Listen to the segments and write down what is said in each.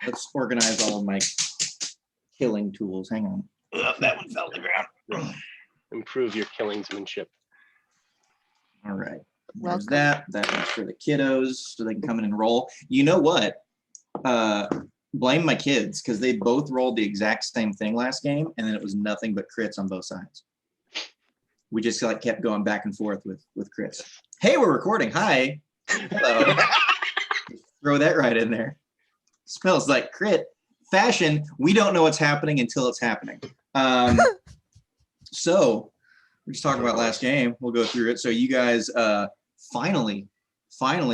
Let's organize all of my killing tools. Hang on. That one fell to the ground. Improve your killingsmanship. All right. There's Welcome. that. That is for the kiddos so they can come in and roll. You know what? Blame my kids because they both rolled the exact same thing last game, and then it was nothing but crits on both sides. We just like kept going back and forth with crits. Hey, we're recording. Hi. Hello. Throw that right in there. Smells like crit. Fashion. We don't know what's happening until it's happening. So we're just talking about last game. We'll go through it. So you guys finally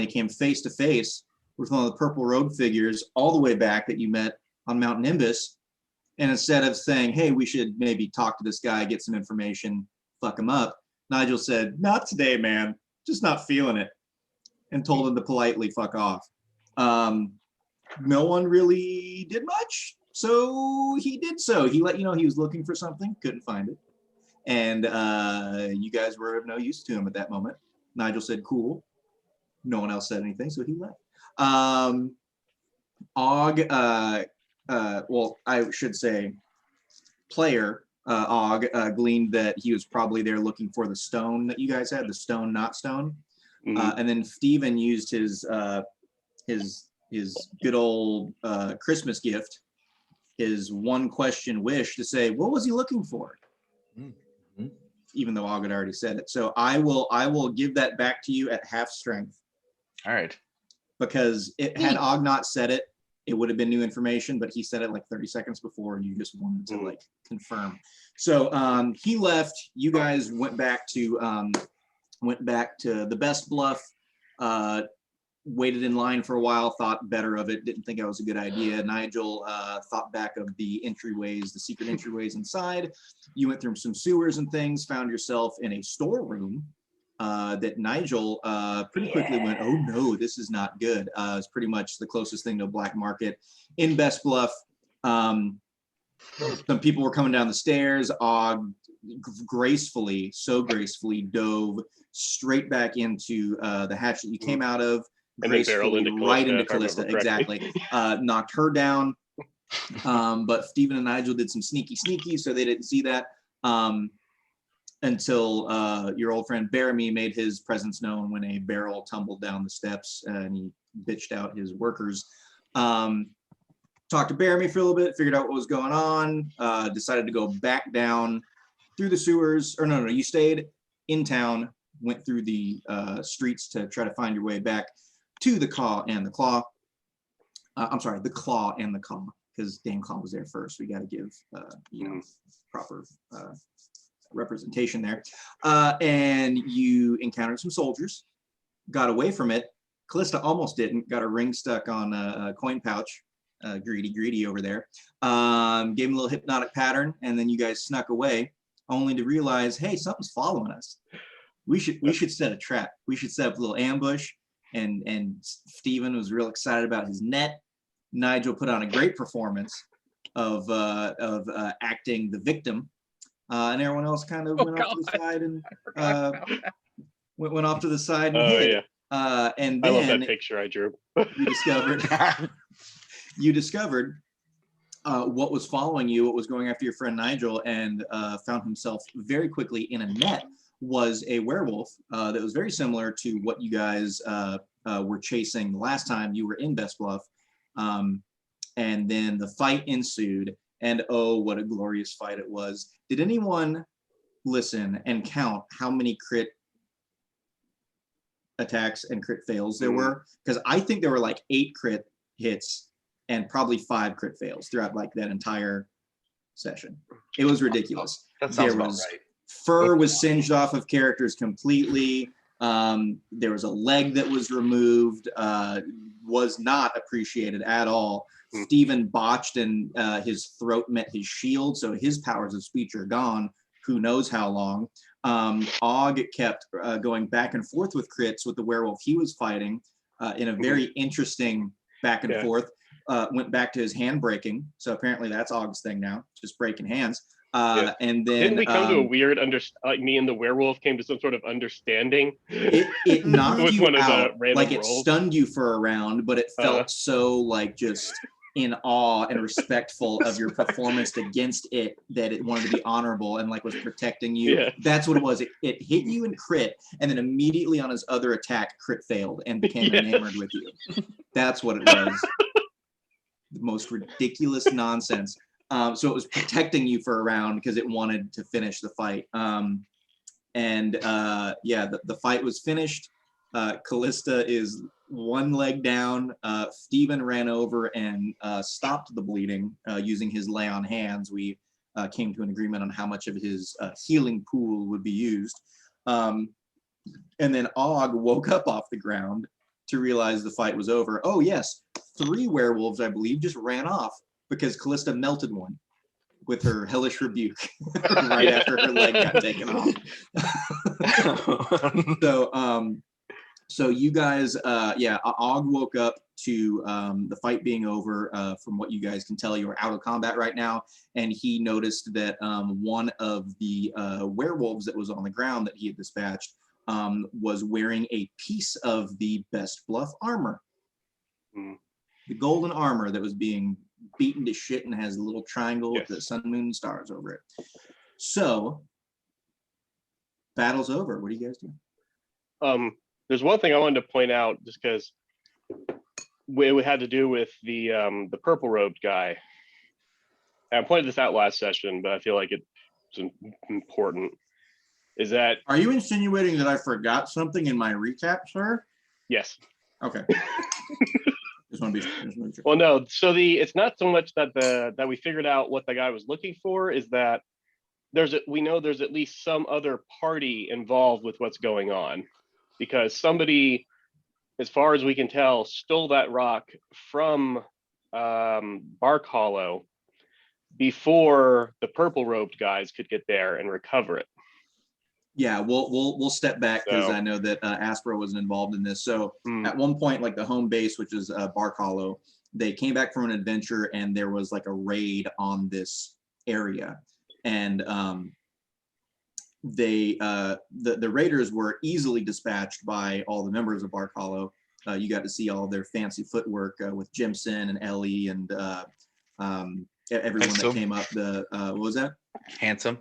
came face to face with one of the purple robe figures all the way back that you met on Mount Nimbus. And instead of saying, hey, we should maybe talk to this guy, get some information, fuck him up, Nigel said, not today, man. Just not feeling it. And told him to politely fuck off. No one really did much. So he did so. He let you know he was looking for something, couldn't find it. And you guys were of no use to him at that moment. Nigel said, cool. No one else said anything, so he left. Well, I should say player, gleaned that he was probably there looking for the stone that you guys had, the stone, not stone. Mhm. And then Phteven used his good old Christmas gift, his one question wish to say, what was he looking for? Mm-hmm. Even though Og had already said it. So I will give that back to you at half strength. All right. Because had Og not said it, it would have been new information, but he said it like 30 seconds before and you just wanted to like confirm. So he left, you guys went back to the best bluff, waited in line for a while, thought better of it, didn't think it was a good idea. Nigel thought back of the entryways, the secret entryways inside. You went through some sewers and things, found yourself in a storeroom that Nigel pretty quickly went, oh no, this is not good. It's pretty much the closest thing to a black market. In Best Bluff, some people were coming down the stairs. Og so gracefully dove straight back into the hatch that you came out of. And then barreled into right Kallista, into if I remember Kallista, exactly. Knocked her down. But Phteven and Nigel did some sneaky, so they didn't see that until your old friend Baramy made his presence known when a barrel tumbled down the steps and he bitched out his workers. Talked to Baramy for a little bit, figured out what was going on, decided to go back down through the sewers, or no, you stayed in town, went through the streets to try to find your way back to the Claw and the Claw. I'm sorry, the Claw and the Caw, because Dame Claw was there first. We got to give proper representation there. And you encountered some soldiers, got away from it. Kallista almost didn't, got a ring stuck on a coin pouch. Greedy over there. Gave him a little hypnotic pattern, and then you guys snuck away, only to realize, hey, something's following us. We should set a trap. We should set up a little ambush. And Phteven was real excited about his net. Nigel put on a great performance of acting the victim, and everyone else kind of went off to the side and went off to the side and hid. Yeah. And then I love that picture I drew. you discovered what was following you, what was going after your friend Nigel, and found himself very quickly in a net was a werewolf that was very similar to what you guys were chasing the last time you were in Best Bluff. And then the fight ensued, and oh, what a glorious fight it was. Did anyone listen and count how many crit attacks and crit fails there were? Because I think there were like 8 crit hits and probably 5 crit fails throughout like that entire session. It was ridiculous. That sounds There about was right. Fur was singed off of characters completely. There was a leg that was removed, was not appreciated at all. Phteven botched and his throat met his shield, so his powers of speech are gone. Who knows how long. Og kept going back and forth with crits with the werewolf he was fighting in a very interesting back and forth. Went back to his hand breaking. So apparently that's Og's thing now, just breaking hands. And then didn't we come to a weird like me and the werewolf came to some sort of understanding? It knocked With you one of the out, random like it rolls? stunned you for a round, but it felt so like just in awe and respectful of your performance against it that it wanted to be honorable and like was protecting you. Yeah. That's what it was. It hit you and crit, and then immediately on his other attack, crit failed and became enamored with you. That's what it was. The most ridiculous nonsense. So it was protecting you for a round because it wanted to finish the fight. The fight was finished. Kallista is one leg down. Phteven ran over and stopped the bleeding using his lay on hands. We came to an agreement on how much of his healing pool would be used. And then Og woke up off the ground to realize the fight was over. Oh yes, 3 werewolves, I believe, just ran off because Kallista melted one with her hellish rebuke right after her leg got taken off. So you guys, Og woke up to the fight being over. From what you guys can tell, you are out of combat right now, and he noticed that one of the werewolves that was on the ground that he had dispatched was wearing a piece of the best bluff armor. The golden armor that was being beaten to shit and has a little triangle with the sun, moon, and stars over it. So, battle's over. What do you guys do? There's one thing I wanted to point out, just because it had to do with the purple robed guy. And I pointed this out last session, but I feel like it's important. Is that? Are you insinuating that I forgot something in my recap, sir? Yes. Okay. Just want to be sure. Well, no. So it's not so much that we figured out what the guy was looking for. Is that we know there's at least some other party involved with what's going on, because somebody, as far as we can tell, stole that rock from Bark Hollow before the purple robed guys could get there and recover it. Yeah, we'll step back because I know that Aspro wasn't involved in this. So at one point, like the home base, which is Bark Hollow, they came back from an adventure and there was like a raid on this area, and the raiders were easily dispatched by all the members of Bark Hollow. You got to see all their fancy footwork with Jimson and Ellie and everyone that came up. What was that? Handsome.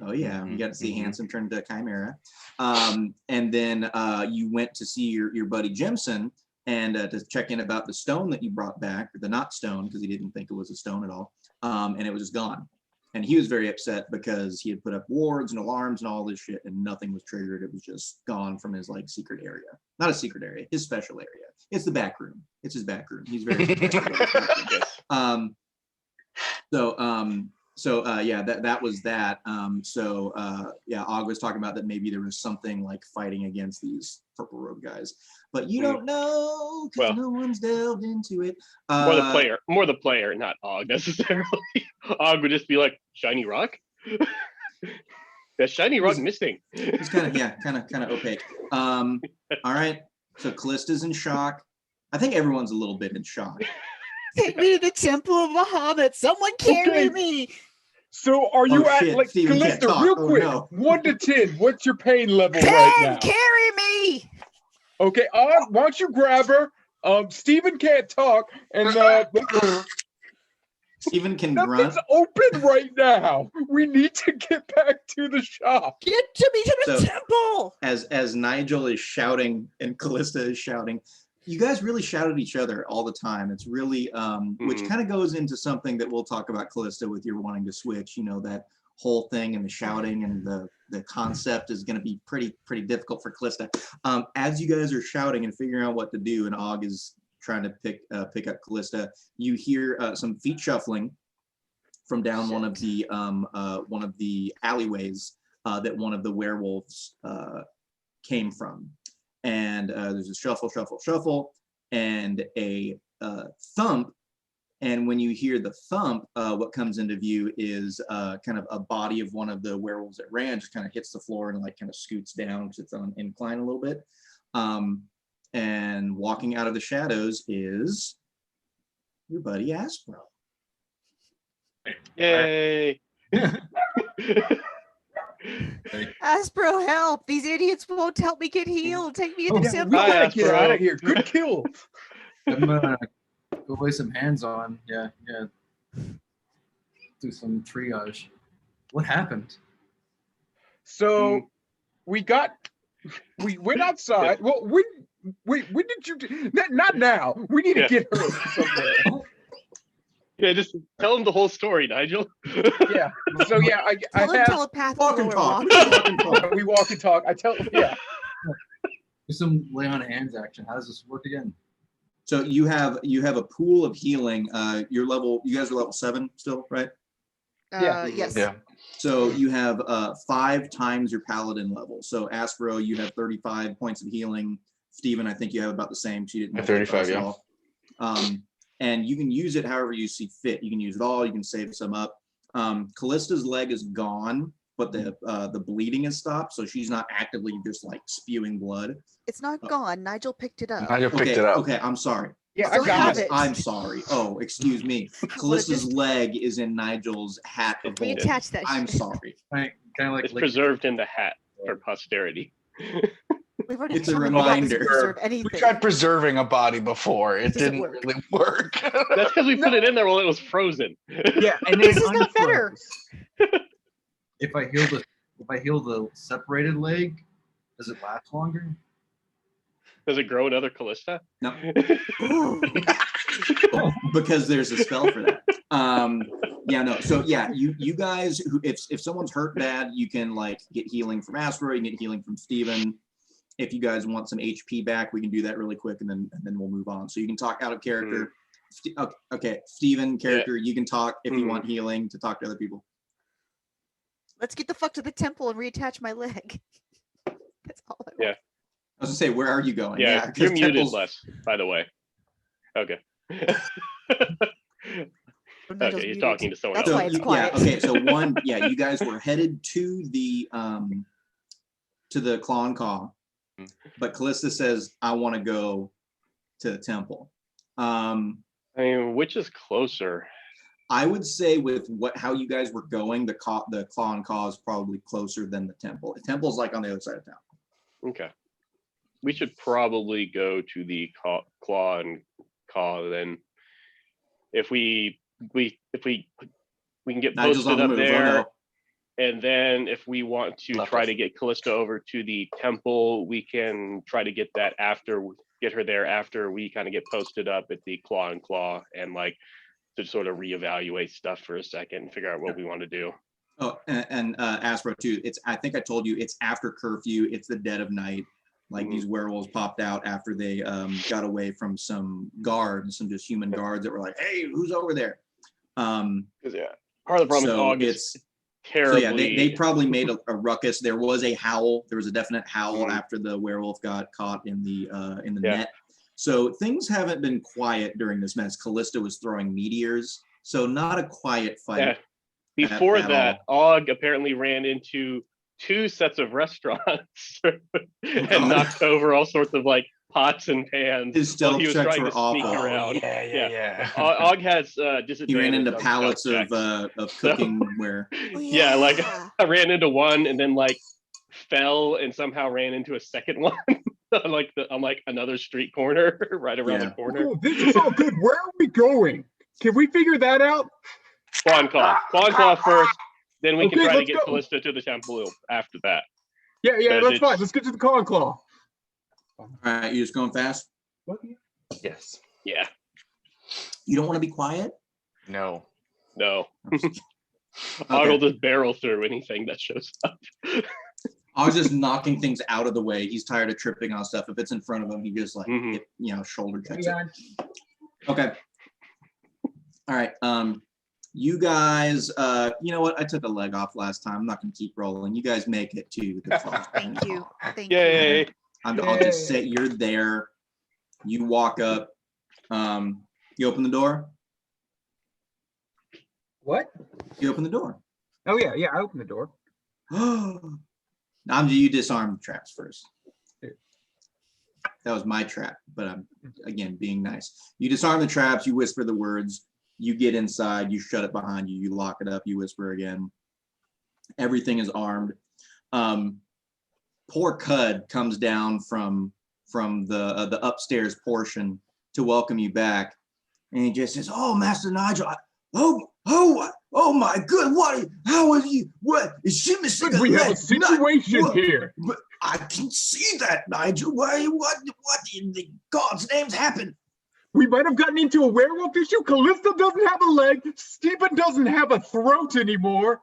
Oh yeah, you got to see Handsome turn into a chimera. And then you went to see your buddy Jimson and to check in about the stone that you brought back, or the not stone, because he didn't think it was a stone at all. And it was just gone. And he was very upset because he had put up wards and alarms and all this shit, and nothing was triggered. It was just gone from his like secret area. Not a secret area, his special area. It's the back room. It's his back room. He's very that was that. Og was talking about that maybe there was something like fighting against these purple robe guys, but you don't know because no one's delved into it. More the player, not Og necessarily. Og would just be like, shiny rock. That shiny rock missing. It's kind of opaque. All right, so Kallista's in shock. I think everyone's a little bit in shock. Take me to the Temple of Bahamut. Someone carry me. So are you like Phteven Kallista, real quick, 1 to 10, what's your pain level right now? Carry me. Okay, why don't you grab her? Steven can't talk, and Steven can grunt. Nothing's open right now. We need to get back to the shop. Get to me to the temple. As Nigel is shouting and Kallista is shouting, you guys really shout at each other all the time. It's really, which kind of goes into something that we'll talk about, Kallista, with your wanting to switch. You know, that whole thing and the shouting and the concept is going to be pretty difficult for Kallista. As you guys are shouting and figuring out what to do, and Og is trying to pick up Kallista, you hear some feet shuffling from down one of the alleyways that one of the werewolves came from. And there's a shuffle, and a thump. And when you hear the thump, what comes into view is kind of a body of one of the werewolves that ran just kind of hits the floor and like kind of scoots down because it's on an incline a little bit. And walking out of the shadows is your buddy Aspro. Yay! Aspro, help! These idiots won't help me get healed. Take me to the Yeah, we temple. Hi, gotta get Aspro. out of here. Good kill. I'm gonna go lay some hands on. Yeah. Do some triage. What happened? So we went outside. Well, when did you do? Not now. We need to Yeah. get her somewhere. Yeah, just tell him the whole story, Nigel. Yeah. So yeah, I Tell him have. telepathically Walk and we're talk. walking. Walk and talk. We walk and talk. I tell. Yeah. Do some lay on hands action. How does this work again? So you have a pool of healing. Your level. You guys are level 7 still, right? Yeah. Yes. Yeah. So you have 5 times your paladin level. So Aspro, you have 35 points of healing. Phteven, I think you have about the same. She didn't have 35, at yeah. all. And you can use it however you see fit. You can use it all. You can save some up. Kallista's leg is gone, but the bleeding has stopped. So she's not actively just like spewing blood. It's not gone. Nigel picked it up. Nigel picked Okay, it up. okay, I'm sorry. Yeah. Still I got have it. it. I'm sorry. Oh, excuse me. Callista's just- leg is in Nigel's hat of gold. Reattach that I'm shit. sorry. Kind of like It's lick- preserved in the hat for posterity. We've already It's a determined that doesn't reminder. preserve We anything. tried preserving a body before. It Doesn't didn't work. really work. That's because we put it in there while it was frozen. Yeah. And This is not better. If I heal the separated leg, does it last longer? Does it grow another Kallista? No. Ooh. Because there's a spell for that. Yeah, no. So yeah, you guys who if someone's hurt bad, you can like get healing from Aspro, you can get healing from Phteven. If you guys want some HP back, we can do that really quick and then we'll move on. So you can talk out of character. Okay, Phteven character, you can talk if you want healing to talk to other people. Let's get the fuck to the temple and reattach my leg. That's all I want. Yeah. I was gonna say, where are you going? Yeah, 'cause you're muted, temples- Les, by the way. Okay. Nigel's Okay, you're muted. talking to someone That's else. why it's quiet. Yeah, okay. So you guys were headed to the Claw and Caw, but Kallista says, I want to go to the temple. I mean, which is closer? I would say with how you guys were going, the Claw and Caw is probably closer than the temple. The temple's like on the other side of town. Okay. We should probably go to the Claw and Caw then. If we can get Nigel's on posted the up move. there, Oh, no. and then if we want to Left try us. to get Kallista over to the temple, we can try to get that get her there after we kind of get posted up at the Claw and Claw and like to sort of reevaluate stuff for a second and figure out what we want to do. Oh, and Aspro too. I think I told you it's after curfew. It's the dead of night. Like these werewolves popped out after they got away from some guards, some just human guards that were like, "Hey, who's over there?" Because yeah, part of the problem is Og is So terribly. yeah, they probably made a ruckus. There was a howl. There was a definite howl after the werewolf got caught in the net. So things haven't been quiet during this mess. Kallista was throwing meteors, so not a quiet fight. Yeah. Before at that, Og apparently ran into 2 sets of restaurants and knocked over all sorts of like pots and pans His while stealth he was checks trying were to sneak awful. around. Yeah. Og has disadvantage. He ran into on pallets stealth of checks. cooking ware. Oh, Yeah, like I ran into one and then like fell and somehow ran into a second one on like another street corner right around the Yeah. corner. Oh, this is all good. Where are we going? Can we figure that out? Claw and Claw first, then we can Okay, try to let's get go. Kallista to the temple after that. Yeah, Because that's fine. it's- Let's get to the Claw and Claw. All right, you just going fast? Yes. Yeah, You don't want to be quiet? no. Okay. Og will just barrel through anything that shows up. I was just knocking things out of the way. He's tired of tripping on stuff. If it's in front of him, he just like Mhm. shoulder checks it. Okay. All right. You guys, you know what? I took a leg off last time. I'm not gonna keep rolling. You guys make it to the Claw. Thank you. Thank you. Yay! I'll just say you're there. You walk up. You open the door. What? You open the door. Oh yeah, I opened the door. You disarm the traps first. That was my trap, but I'm again being nice. You disarm the traps, you whisper the words, You get inside, you shut it behind you, you lock it up, you whisper again. Everything is armed. Poor Cud comes down from the upstairs portion to welcome you back, and he just says, "Oh, Master Nigel, oh my good, how are you? What is she missing? We have a situation here. But I can see that, Nigel. What in the God's name's happened?" We might have gotten into a werewolf issue. Kallista doesn't have a leg. Phteven doesn't have a throat anymore.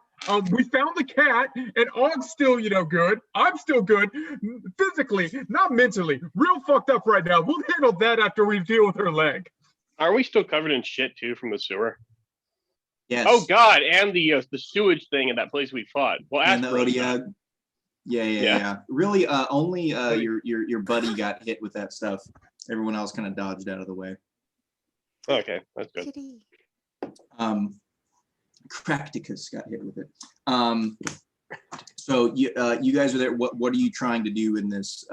We found the cat, and Og's still, good. I'm still good, physically, not mentally. Real fucked up right now. We'll handle that after we deal with her leg. Are we still covered in shit too from the sewer? Yes. Oh God, and the sewage thing in that place we fought. Well, And the Aspro. Odiad. Yeah. Really, only your buddy got hit with that stuff. Everyone else kind of dodged out of the way. Okay, that's good. Kitty. Cracticus got hit with it. So you guys are there. What are you trying to do in this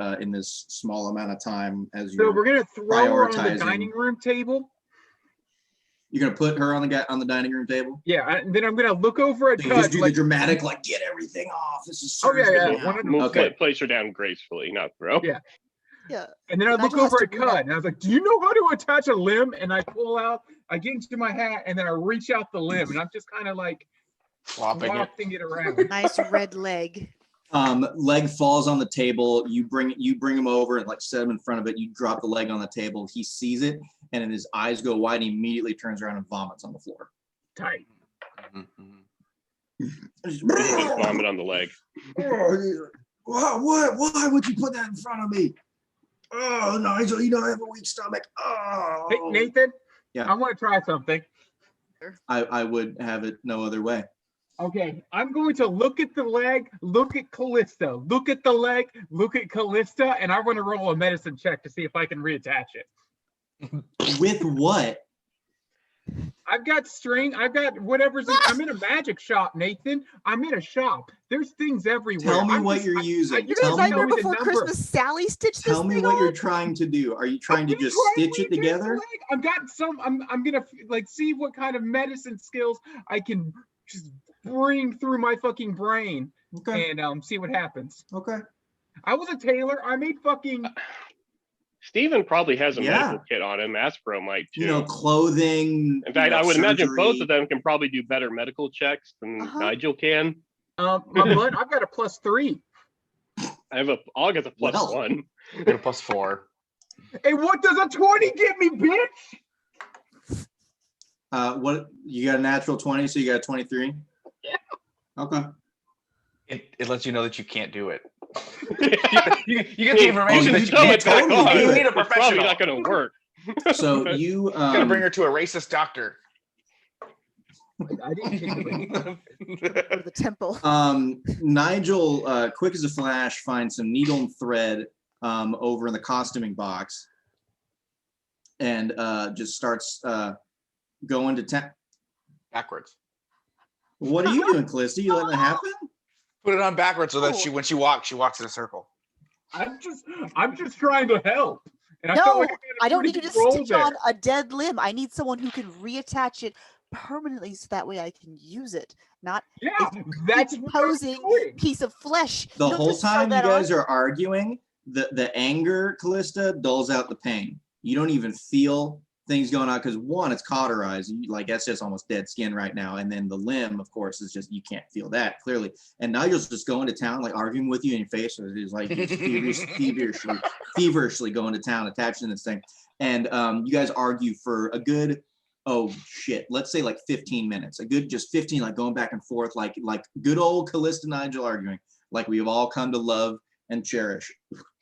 small amount of time as So you're we're gonna throw her on the prioritizing? dining room table. You're gonna put her on the dining room table? Yeah, and then I'm gonna look over at So you just Cud. do Like, the dramatic, like, get everything off. This is Oh, yeah, Thursday yeah. now. One- Move, Okay. place her down gracefully, not throw. Yeah. Yeah. and then I look Nigel has over to at do that. Cud, and I was like, "Do you know how to attach a limb?" And I pull out, I get into my hat, and then I reach out the limb, and I'm just kind of like Flopping it. wafting it around. Nice red leg. Leg falls on the table. You bring him over and like set him in front of it. You drop the leg on the table. He sees it, and then his eyes go wide. And he immediately turns around and vomits on the floor. Tight. Just vomit on the leg. Why would you put that in front of me? Oh, Nigel, you don't have a weak stomach. Oh. Hey, Nathan. Yeah. I want to try something. I would have it no other way. Okay, I'm going to look at the leg, look at Kallista, look at the leg, look at Kallista, and I'm going to roll a medicine check to see if I can reattach it. With what? I've got string. I've got whatever's. I'm in a magic shop, Nathan. I'm in a shop. There's things everywhere. Tell me I'm what just- you're I- using. You Tell guys me Nightmare me the Before number. Christmas Sally stitched this Tell me thing what you're on? trying to do. Are you trying I'm to gonna just try stitch and it reattach the together? leg. I've got some. I'm gonna like see what kind of medicine skills I can just bring through my fucking brain Okay. and see what happens. Okay. I was a tailor. I made fucking. Steven probably has a Yeah. medical kit on him. Aspro might too. You know, clothing. In fact, you know, I would imagine both surgery. of them can probably do better medical checks than Uh-huh. Nigel can. My blood. I've got a +3. I'll get the plus Well. one. Get a +4. Hey, what does a 20 get me, bitch? What you got a natural 20, so you got a 23? Yeah. Okay. It lets you know that you can't do it. Yeah. You get the information you that you throw can't it do it. back on. You need a It's probably professional. not going to work. So you Gotta bring her to a racist doctor. I didn't think of it. Go to the temple. Nigel, quick as a flash, finds some needle and thread over in the costuming box, and just starts going to town. Backwards. What are you doing, Kallista? You letting it happen? Put it on backwards so that Oh. when she walks in a circle. I'm just trying to help. And I felt No, like had a I don't pretty need you to good roll stitch there. on a dead limb. I need someone who can reattach it permanently so that way I can use it. Not Yeah, a that's what I'm decomposing doing. piece of flesh. The You don't whole just sew time you that guys on. are arguing, the anger, Kallista, dulls out the pain. You don't even feel things going on because one, it's cauterized. Like that's just almost dead skin right now. And then the limb, of course, is just you can't feel that clearly. And Nigel's just going to town, like arguing with you in your face. So he's like he's feverishly going to town, attaching this thing. And you guys argue for a good, let's say like 15 minutes. A good just 15, like going back and forth, like good old Kallista Nigel arguing, like we've all come to love and cherish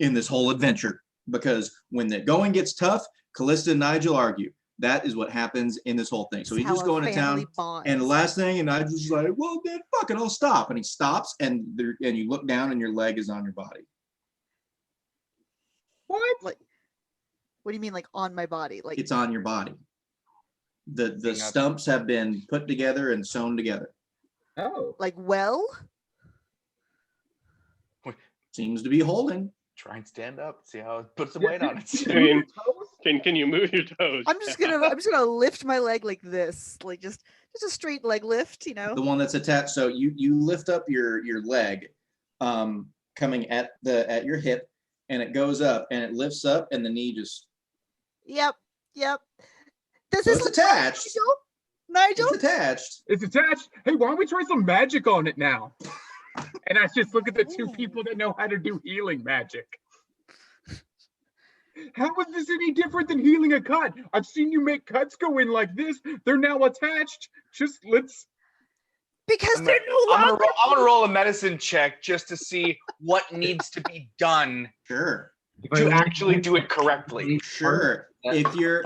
in this whole adventure. Because when the going gets tough, Kallista and Nigel argue. That is what happens in this whole thing. So he's How just our going to family town. bonds. And the last thing, and Nigel's just like, well, then fuck it, I'll stop. And he stops, and you look down, and your leg is on your body. What? What do you mean, like on my body? Like It's on your body. The Hang on. stumps have been put together and sewn together. Oh. well? Seems to be holding. Try and stand up. See how it puts some Yeah, weight on it. I mean, can you move your toes? I'm just gonna lift my leg like this, like just a straight leg lift, you know. The one that's attached. So you lift up your leg, coming at your hip, and it goes up and it lifts up, and the knee just. Yep. Does So this it's look right, attached. Nigel? It's attached. It's attached. Hey, why don't we try some magic on it now? And I just look at the two people that know how to do healing magic. How is this any different than healing a cut? I've seen you make cuts go in like this. They're now attached. Just let's. Because I'm they're no I'm longer. gonna roll a medicine check just to see what needs to be done Sure. to actually do it correctly. Sure. If you're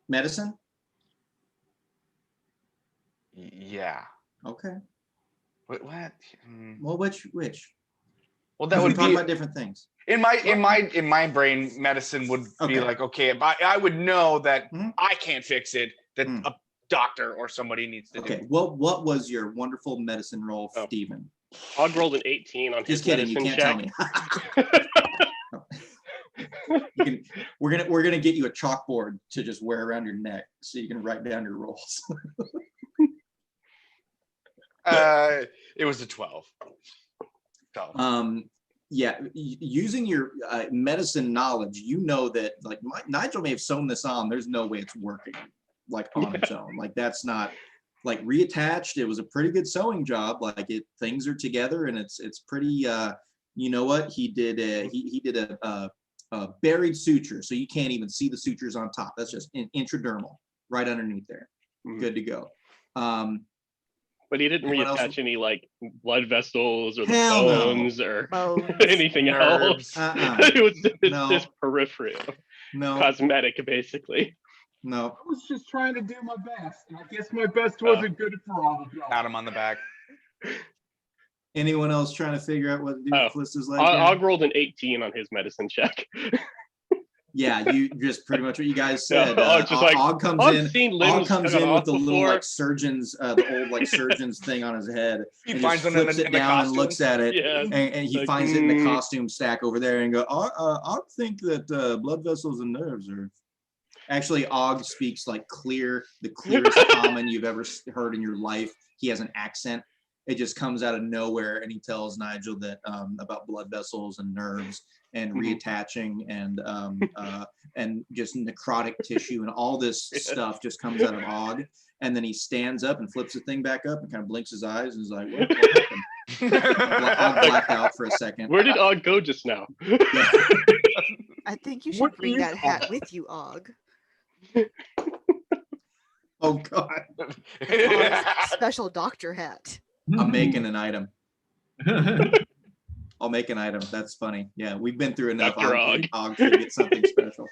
medicine. Yeah. Okay. What? Well, which? Well, that We're would talking be about different things. in my brain. Medicine would be Okay. like, okay, if I would know that Mhm. I can't fix it. That Mm. a doctor or somebody needs to Okay. do. What was your wonderful medicine roll, Oh. Phteven? Og rolled an 18 on his Just kidding. You medicine can't check. tell me. We're gonna get you a chalkboard to just wear around your neck so you can write down your rolls. It was a 12. So, Yeah, using your medicine knowledge, you know that like Nigel may have sewn this on. There's no way it's working like on its own. Like that's not like reattached. It was a pretty good sewing job. Like things are together and it's pretty. You know what he did? He did a buried suture, so you can't even see the sutures on top. That's just intradermal, right underneath there. Mhm. Good to go. But he didn't Anyone else? reattach any like blood vessels or the Hell no. bones or Bones. anything else. Nerves. It's No. just peripheral, No, cosmetic, basically. no. I was just trying to do my best, and I guess my best wasn't good for all of y'all. Pat him on the back. Anyone else trying to figure out what to do with Kallista's leg? here? Og rolled an 18 on his medicine check. Yeah, you just pretty much what you guys said. Og's just like, Og comes I've in. seen Og limbs comes cut in off with the little before. like surgeon's, the old like surgeon's thing on his head, He and finds just one in flips the, it in the down costume. and looks at it, Yeah. and he Like, finds it in the costume stack over there, and go, I think that blood vessels and nerves are. Actually, Og speaks like the clearest common you've ever heard in your life. He has an accent. It just comes out of nowhere, and he tells Nigel that about blood vessels and nerves and Mhm. reattaching and just necrotic tissue and all this stuff just comes out of Og. And then he stands up and flips the thing back up and kind of blinks his eyes and is like, what happened? Og blacked out for a second. Where did Og go just now? I think you should What bring is that hat Og? with you, Og. Oh God, Og's special doctor hat. I'm making an item. I'll make an item. That's funny. Yeah, we've been through enough. Dr. Og to get something special.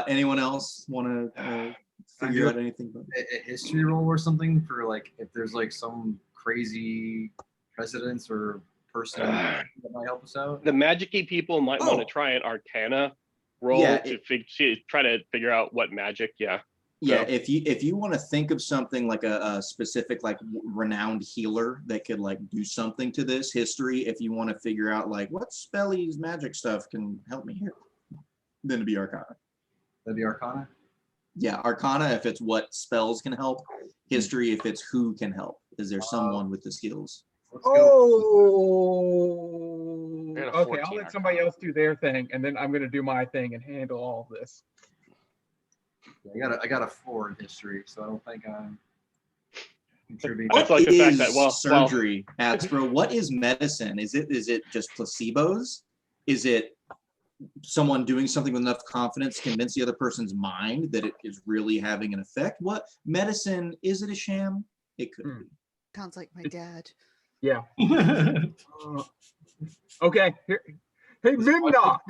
Anyone else want to figure out anything? A history roll or something for like if there's like some crazy precedents or person that might help us out. The magic-y people might want Oh. to try an Arcana roll Yeah, to try to figure out what magic. Yeah. Yeah, So- if you want to think of something like a specific like renowned healer that could like do something to this history, if you want to figure out like what spellies magic stuff can help me here, then it'd be Arcana. That'd be Arcana. Yeah, Arcana if it's what spells can help. History if it's who can help. Is there someone with the skills? Let's go. Oh, I got a okay. 14 I'll let somebody else do their thing, and then I'm gonna do my thing and handle all of this. I got a 4 in history, so I don't think I'm contributing. It's like the fact is that, well- surgery, Aspro? What is medicine? Is it just placebos? Is it someone doing something with enough confidence to convince the other person's mind that it is really having an effect? What medicine is it a sham? It could be. Sounds like my dad. Yeah. Okay. Here. Hey, Mimnock.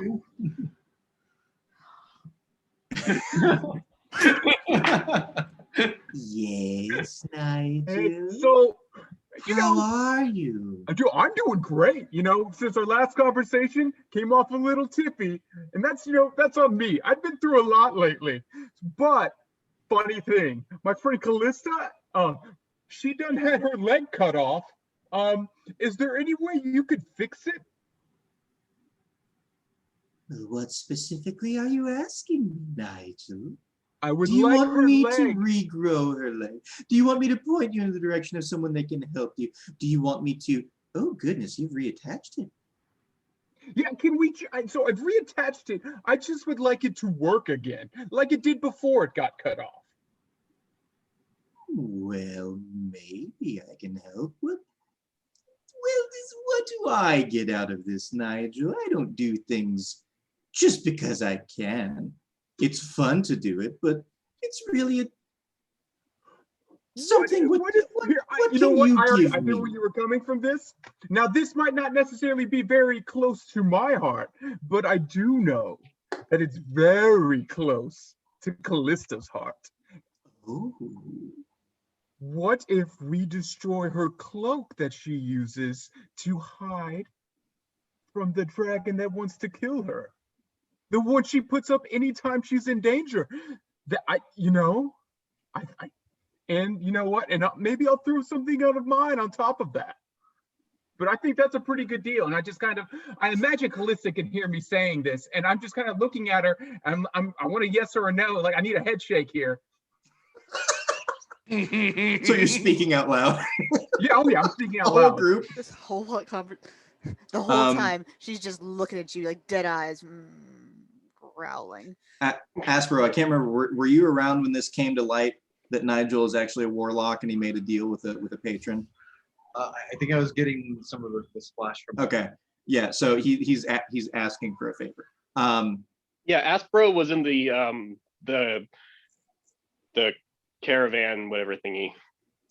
Yes, Hey, Nigel. so, you How know, are you? I'm doing great. You know, since our last conversation came off a little tippy, and that's on me. I've been through a lot lately. But funny thing, my friend Kallista, she done had her leg cut off, Is there any way you could fix it? What specifically are you asking, Nigel? I would Do you like want her me leg. to regrow her leg? Do you want me to point you in the direction of someone that can help you? Do you want me to? Oh goodness, you've reattached it. Yeah, can we? So I've reattached it. I just would like it to work again, like it did before it got cut off. Well, maybe I can help. What do I get out of this, Nigel? I don't do things just because I can. It's fun to do it, but it's really something. What can you I knew where you were coming from this. Now, this might not necessarily be very close to my heart, but I do know that it's very close to Kallista's heart. Oh. What if we destroy her cloak that she uses to hide from the dragon that wants to kill her? The one she puts up anytime she's in danger. And you know what? And maybe I'll throw something out of mine on top of that. But I think that's a pretty good deal. And I imagine Kallista can hear me saying this, and I'm just kind of looking at her. I want a yes or a no. Like I need a head shake here. So you're speaking out loud. Yeah, I'm speaking out The whole loud. group. This whole the whole time she's just looking at you like dead eyes, growling. Aspro, I can't remember. Were you around when this came to light that Nigel is actually a warlock and he made a deal with a patron? I think I was getting some of the splash from. Okay, yeah. So he's asking for a favor. Yeah, Aspro was in the caravan, whatever thingy.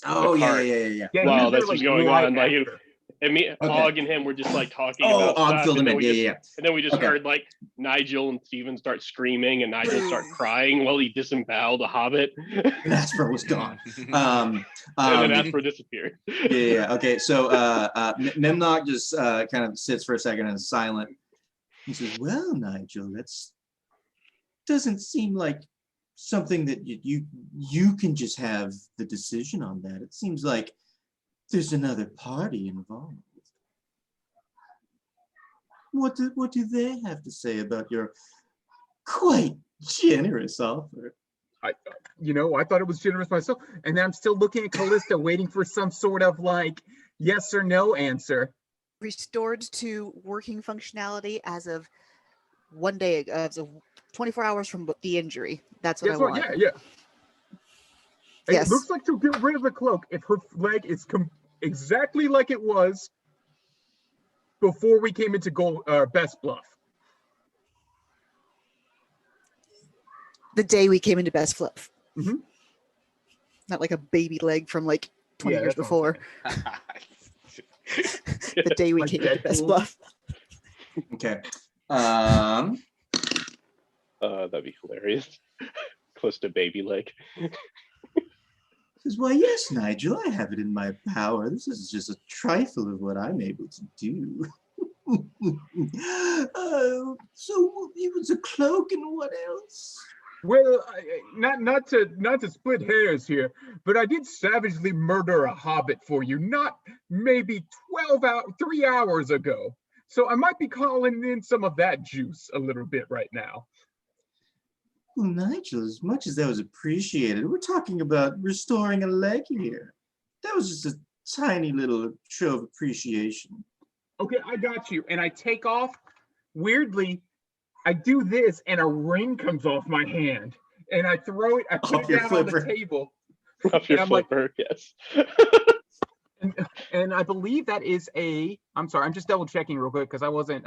Oh cart. yeah. Yeah, Wow, he was that's there, what's going right on. Like, after. and me, Okay. Og and him were just like talking Oh, about Og stuff, filled him and then in. we Yeah. and then we just Okay. heard like Nigel and Phteven start screaming, and Nigel start crying while he disemboweled a hobbit. And Aspro was gone. And then Aspro disappeared. Yeah. Okay. So Memnock just kind of sits for a second and is silent. He says, "Well, Nigel, that's doesn't seem like something that you can just have the decision on that. It seems like there's another party involved. What do they have to say about your quite generous offer?" I thought it was generous myself, and I'm still looking at Kallista, waiting for some sort of like yes or no answer. Restored to working functionality as of 1 day, as of 24 hours from the injury. That's what I want. Yeah. Yes. It looks like to get rid of the cloak, if her leg is exactly like it was before we came into Best Bluff. The day we came into Best Bluff. Mm-hmm. Not like a baby leg from like 20 Yeah, years that's what I'm before. The day we Like came into Best Deadpool. Bluff. Okay. That'd be hilarious. Close to baby leg. Says, "Why, yes, Nigel, I have it in my power. This is just a trifle of what I'm able to do." So it was a cloak, and what else? Well, not to split hairs here, but I did savagely murder a hobbit for you, not maybe 3 hours ago. So I might be calling in some of that juice a little bit right now. Well, Nigel, as much as that was appreciated, we're talking about restoring a leg here. That was just a tiny little show of appreciation. Okay, I got you. And I take off. Weirdly, I do this and a ring comes off my hand. And I throw it, I put Off it your down on the flipper. table. Off your And I'm like- flipper, yes. And I believe that is I'm sorry, I'm just double checking real quick because I wasn't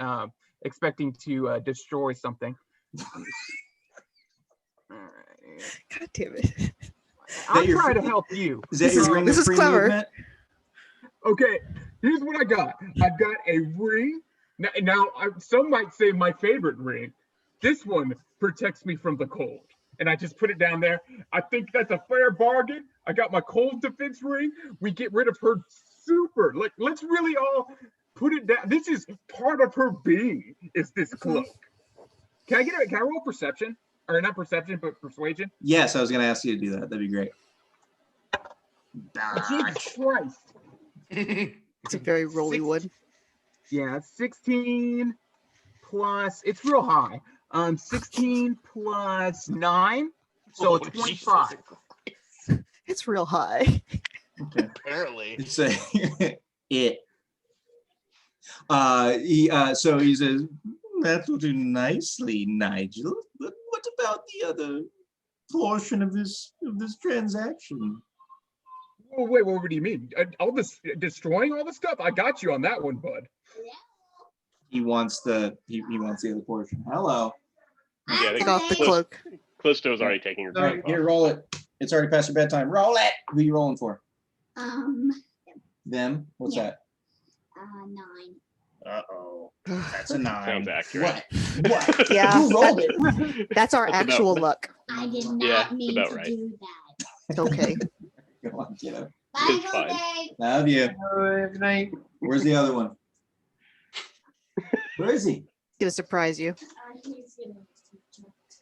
expecting to destroy something. God damn it. I'm your trying to free- help you. Is that This your is- ring this of is free clever. movement? Okay, here's what I got. I've got a ring. Now some might say my favorite ring. This one protects me from the cold. And I just put it down there. I think that's a fair bargain. I got my cold defense ring. We get rid of her super. Like, let's really all put it down. This is part of her being, is this cloak. Can I roll perception? Or not perception, but persuasion? Yes, I was going to ask you to do that. That'd be great. Jesus Christ. It's a very rolly one. Yeah, 16 plus, it's real high. 16 plus 9, so it's 25. It's real high. Okay. Apparently. It's a it. So he says, that will do nicely, Nigel. But what about the other portion of this transaction? Oh, wait, what do you mean? All this destroying all the stuff? I got you on that one, bud. He wants the other portion. Hello. Yeah, Take off the Callista- cloak. Callisto's already taking her All right, cloak here, off. roll it. It's already past your bedtime. Roll it. Who you rolling for? Them? What's Yeah. that? 9. Uh-oh. That's a 9. Sounds accurate. What? Yeah, Who rolled it? That's our That's about- actual luck. I did Yeah, not it's mean about to right. do that. Okay. Go on, kiddo. Bye, It's fine. Jose. Love you. Good night. Where's the other one? Where is he? Gonna surprise you.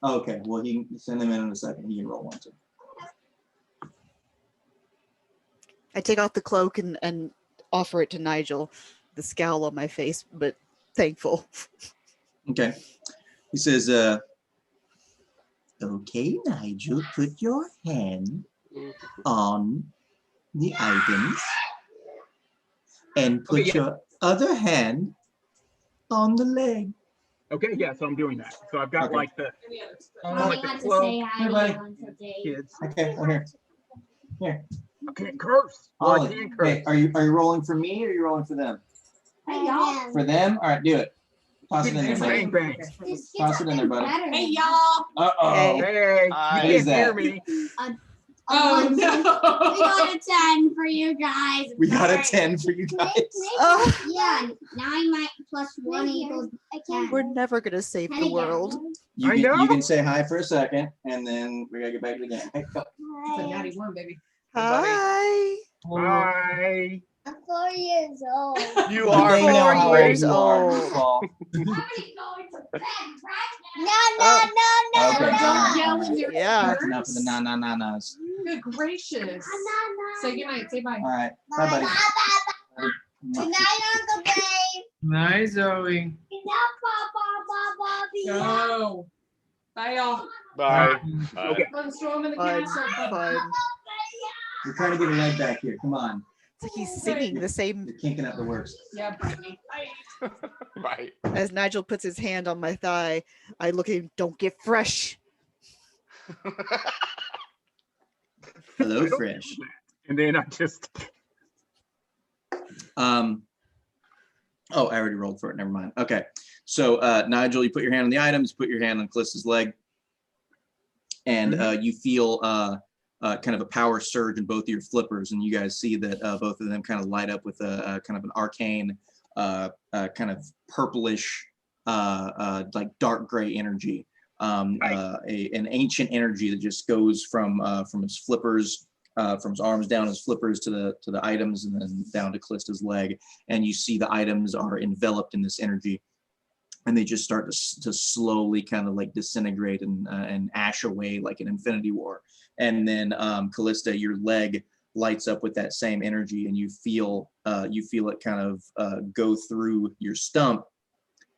Okay, well, he can send him in a second. He can roll one too. I take off the cloak and offer it to Nigel, the scowl on my face, but thankful. Okay. He says, okay, Nigel, put your hand on the items and put Okay, yeah. your other hand on the leg. Okay, yeah, so I'm doing that. So I've got Okay. like the, Mommy like the had to cloak, say hi to Bye-bye. you on today. kids. Okay, I'm here. Here. I can't curse. Well, I Ollie, can curse. hey, are you rolling for me or are you rolling for them? Hey, y'all. For them? All right, do it. Toss it in there, buddy. Bang, bang. This Toss it in there, buddy. Hey, y'all. Uh-oh. Hey. Hey, What you is can't hear that? me. Oh, no. We got a 10 for you guys. We got a Sorry. 10 for you guys. Oh, Yeah, 9 plus 1 equals 10. we're never gonna save the world. You I can, know. you can say hi for a second, and then we gotta get back to the game. Hey, go. It's a natty one, baby. Hi. Bye. I'm 4 years old. You They are know Four how years old you are, old. Paul. I'm already going to bed right now. No, Okay. Don't yell in your Yeah. That's enough of the na-na-na-nas. Good gracious. Say goodnight. Say bye. All right. Bye, Bye, buddy. bye. Good night, Uncle Dave. Night, Zoe. Good night, Bobby. Go. Bye, y'all. Bye. Okay. Let's throw him in the Fun, castle. fun. We're trying to get a leg back here. Come on. It's like he's singing the same You're kinking up the works. Yeah, Brittany. Bye. as Nigel puts his hand on my thigh. I look at him, don't get fresh. Hello, I don't Fresh. do that. And then I just, Oh, I already rolled for it. Never mind. Okay. So, Nigel, you put your hand on the items, put your hand on Callista's leg, and you feel kind of a power surge in both of your flippers, and you guys see that both of them kind of light up with a kind of an arcane, kind of purplish, like dark gray energy, an ancient energy that just goes from his flippers, from his arms down his flippers to the items, and then down to Callista's leg, and you see the items are enveloped in this energy. And they just start to slowly kind of like disintegrate and ash away like an infinity war. And then Kallista, your leg lights up with that same energy, and you feel it kind of go through your stump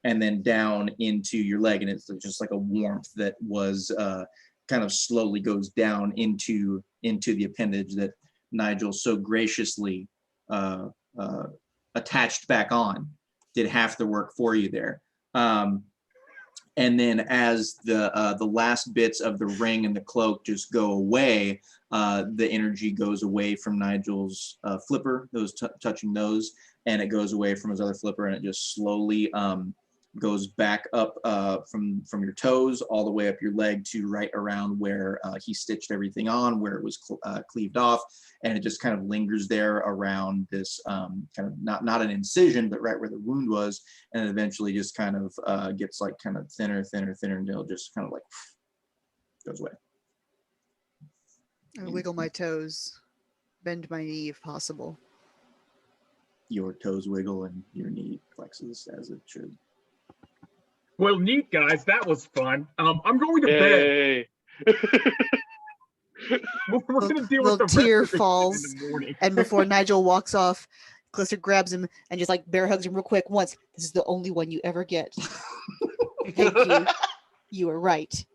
and then down into your leg, and it's just like a warmth that was kind of slowly goes down into the appendage that Nigel so graciously attached back on, did half the work for you there. And then as the last bits of the ring and the cloak just go away, the energy goes away from Nigel's flipper, those touching those, and it goes away from his other flipper, and it just slowly goes back up from your toes all the way up your leg to right around where he stitched everything on, where it was cleaved off, and it just kind of lingers there around this kind of not an incision, but right where the wound was, and it eventually just kind of gets like kind of thinner until it just kind of like goes away. I wiggle my toes, bend my knee if possible. Your toes wiggle and your knee flexes as it should. well, neat, guys. That was fun. I'm going to bed. Hey. We're going to deal with Little the rest tear of this shit falls, in the morning. and before Nigel walks off, Kallista grabs him and just like bear hugs him real quick once. This is the only one you ever get. Thank you. You were right.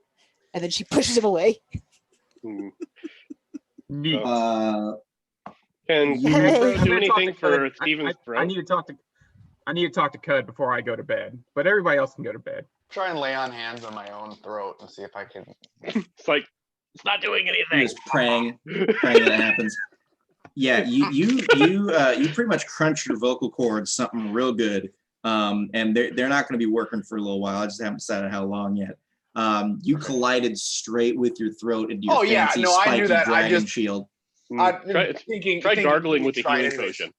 And then she pushes him away. Hmm. Neat. Can You- Aspro Hey. do anything for Phteven's I throat? need to talk to Cud before I go to bed, but everybody else can go to bed. Try and lay on hands on my own throat and see if I can. It's like it's not doing You're anything. just praying that it happens. Yeah, you pretty much crunch your vocal cords something real good, and they're not going to be working for a little while. I just haven't decided how long yet. You collided straight with your throat into your Oh, yeah, fancy no, I knew spiky that. I dragon just- shield. Try Thinking gargling with the try healing anyways. potion.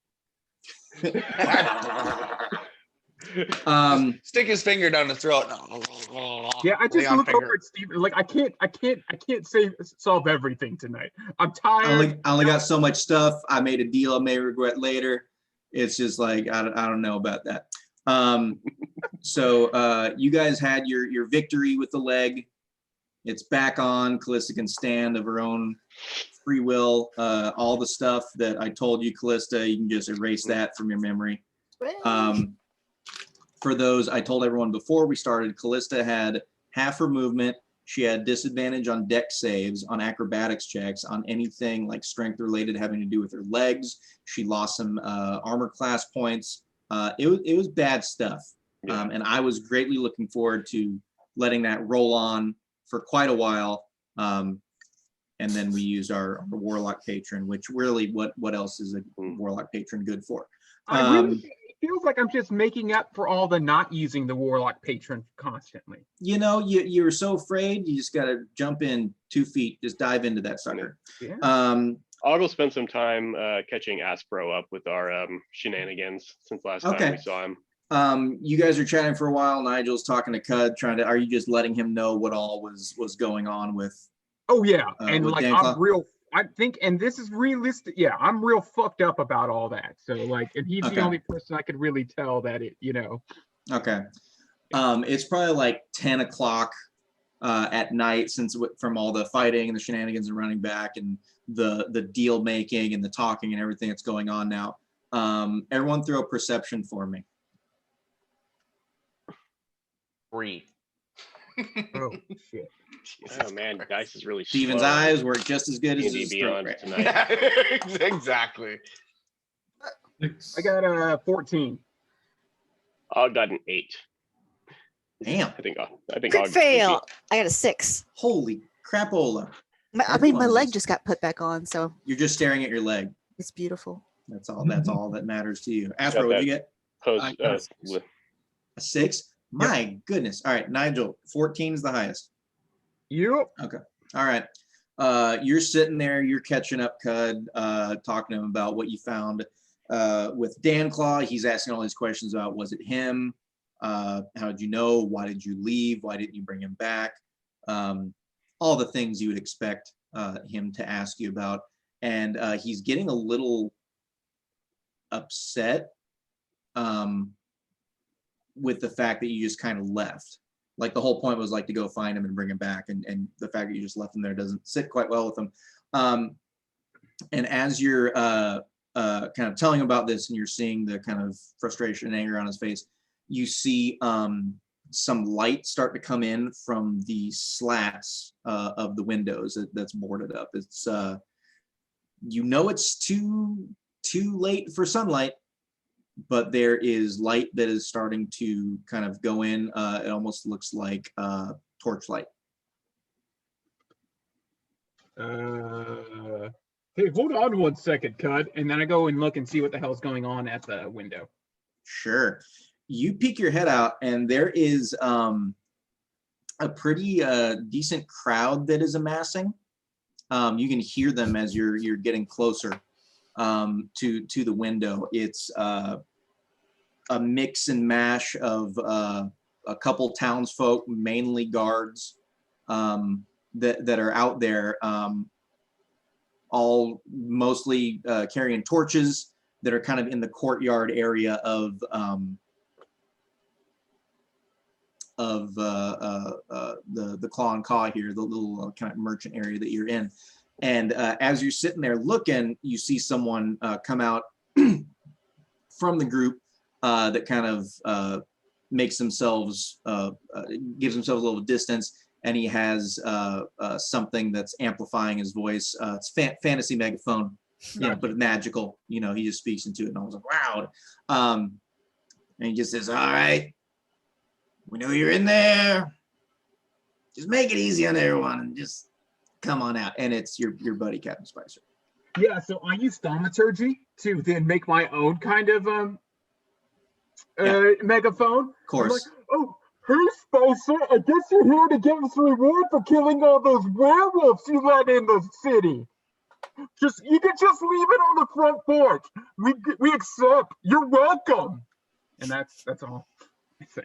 Stick his finger down the throat. Yeah, I Lay just on look finger. over at Steve. Like I can't solve everything tonight. I'm tired. I only got so much stuff. I made a deal I may regret later. It's just like I don't know about that. So you guys had your victory with the leg. It's back on. Kallista can stand of her own free will. All the stuff that I told you, Kallista, you can just erase that from your memory. For those, I told everyone before we started, Kallista had half her movement. She had disadvantage on dex saves, on acrobatics checks, on anything like strength related having to do with her legs. She lost some armor class points. It was bad stuff. Yeah. And I was greatly looking forward to letting that roll on for quite a while. And then we used our warlock patron, which really, what else is a warlock patron good for? It feels like I'm just making up for all the not using the warlock patron constantly. You know, you're so afraid, you just got to jump in 2 feet, just dive into that sucker. Yeah. I'll spend some time catching Aspro up with our shenanigans since last time Okay. we saw him. You guys are chatting for a while. Nigel's talking to Cud, are you just letting him know what all was going on with? Oh yeah, and with like Dan I'm Claw? real. I think, and this is realistic. Yeah, I'm real fucked up about all that. So like, and he's Okay. the only person I could really tell that it. Okay. It's probably like 10 o'clock at night from all the fighting and the shenanigans and running back and the deal making and the talking and everything that's going on now. Everyone throw a perception for me. 3. Oh shit. Oh man, dice is really Steven's slow. eyes work just as good as D&D his throat. Beyond Right? tonight. Exactly. I got 14. I got an 8. Damn. I think Crit Og's fail. I got a 6. Holy crapola. I mean, my leg just got put back on, so You're just staring at your leg. it's beautiful. That's all that matters to you. Got Aspro, what'd that. you get? Post, I got a 6. A 6? My goodness. All right, Nigel, 14 is the highest. Yep. All right. You're sitting there, you're catching up, Cud, talking to him about what you found with Dan Claw. He's asking all these questions about, was it him? How did you know? Why did you leave? Why didn't you bring him back? All the things you would expect him to ask you about. And he's getting a little upset with the fact that you just kind of left. Like the whole point was like to go find him and bring him back. And the fact that you just left him there doesn't sit quite well with him. And as you're kind of telling about this and you're seeing the kind of frustration and anger on his face, you see some light start to come in from the slats of the windows that's boarded up. It's, it's too late for sunlight, but there is light that is starting to kind of go in. It almost looks like torchlight. Hey, hold on 1 second, Cud. And then I go and look and see what the hell's going on at the window. Sure. You peek your head out and there is a pretty decent crowd that is amassing. You can hear them as you're getting closer to the window. It's a mix and mash of a couple townsfolk, mainly guards, that are out there, all mostly carrying torches that are kind of in the courtyard area of the Claw and Caw here, the little kind of merchant area that you're in. And as you're sitting there looking, you see someone come out from the group that kind of makes themselves gives themselves a little distance, and he has something that's amplifying his voice. It's fantasy megaphone, but magical. He just speaks into it and all loud. And he just says, "All right, we know you're in there. Just make it easy on everyone and just come on out." And it's your buddy Captain Spicer. Yeah, so I use thaumaturgy to then make my own kind of megaphone. Of course. I'm like, oh, hey Spicer, I guess you're here to get us reward for killing all those werewolves you let in the city. You can just leave it on the front porch. We accept. You're welcome. And that's all I say.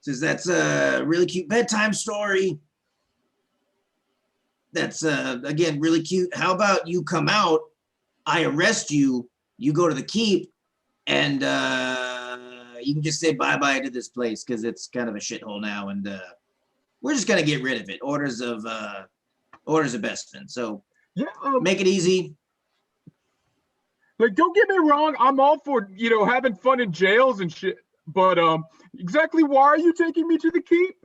Says that's a really cute bedtime story. That's again really cute. How about you come out? I arrest you. You go to the keep, and you can just say bye-bye to this place because it's kind of a shithole now, and we're just gonna get rid of it. Orders of Bestman. So yeah, make it easy. Like, don't get me wrong, I'm all for having fun in jails and shit. But exactly why are you taking me to the keep?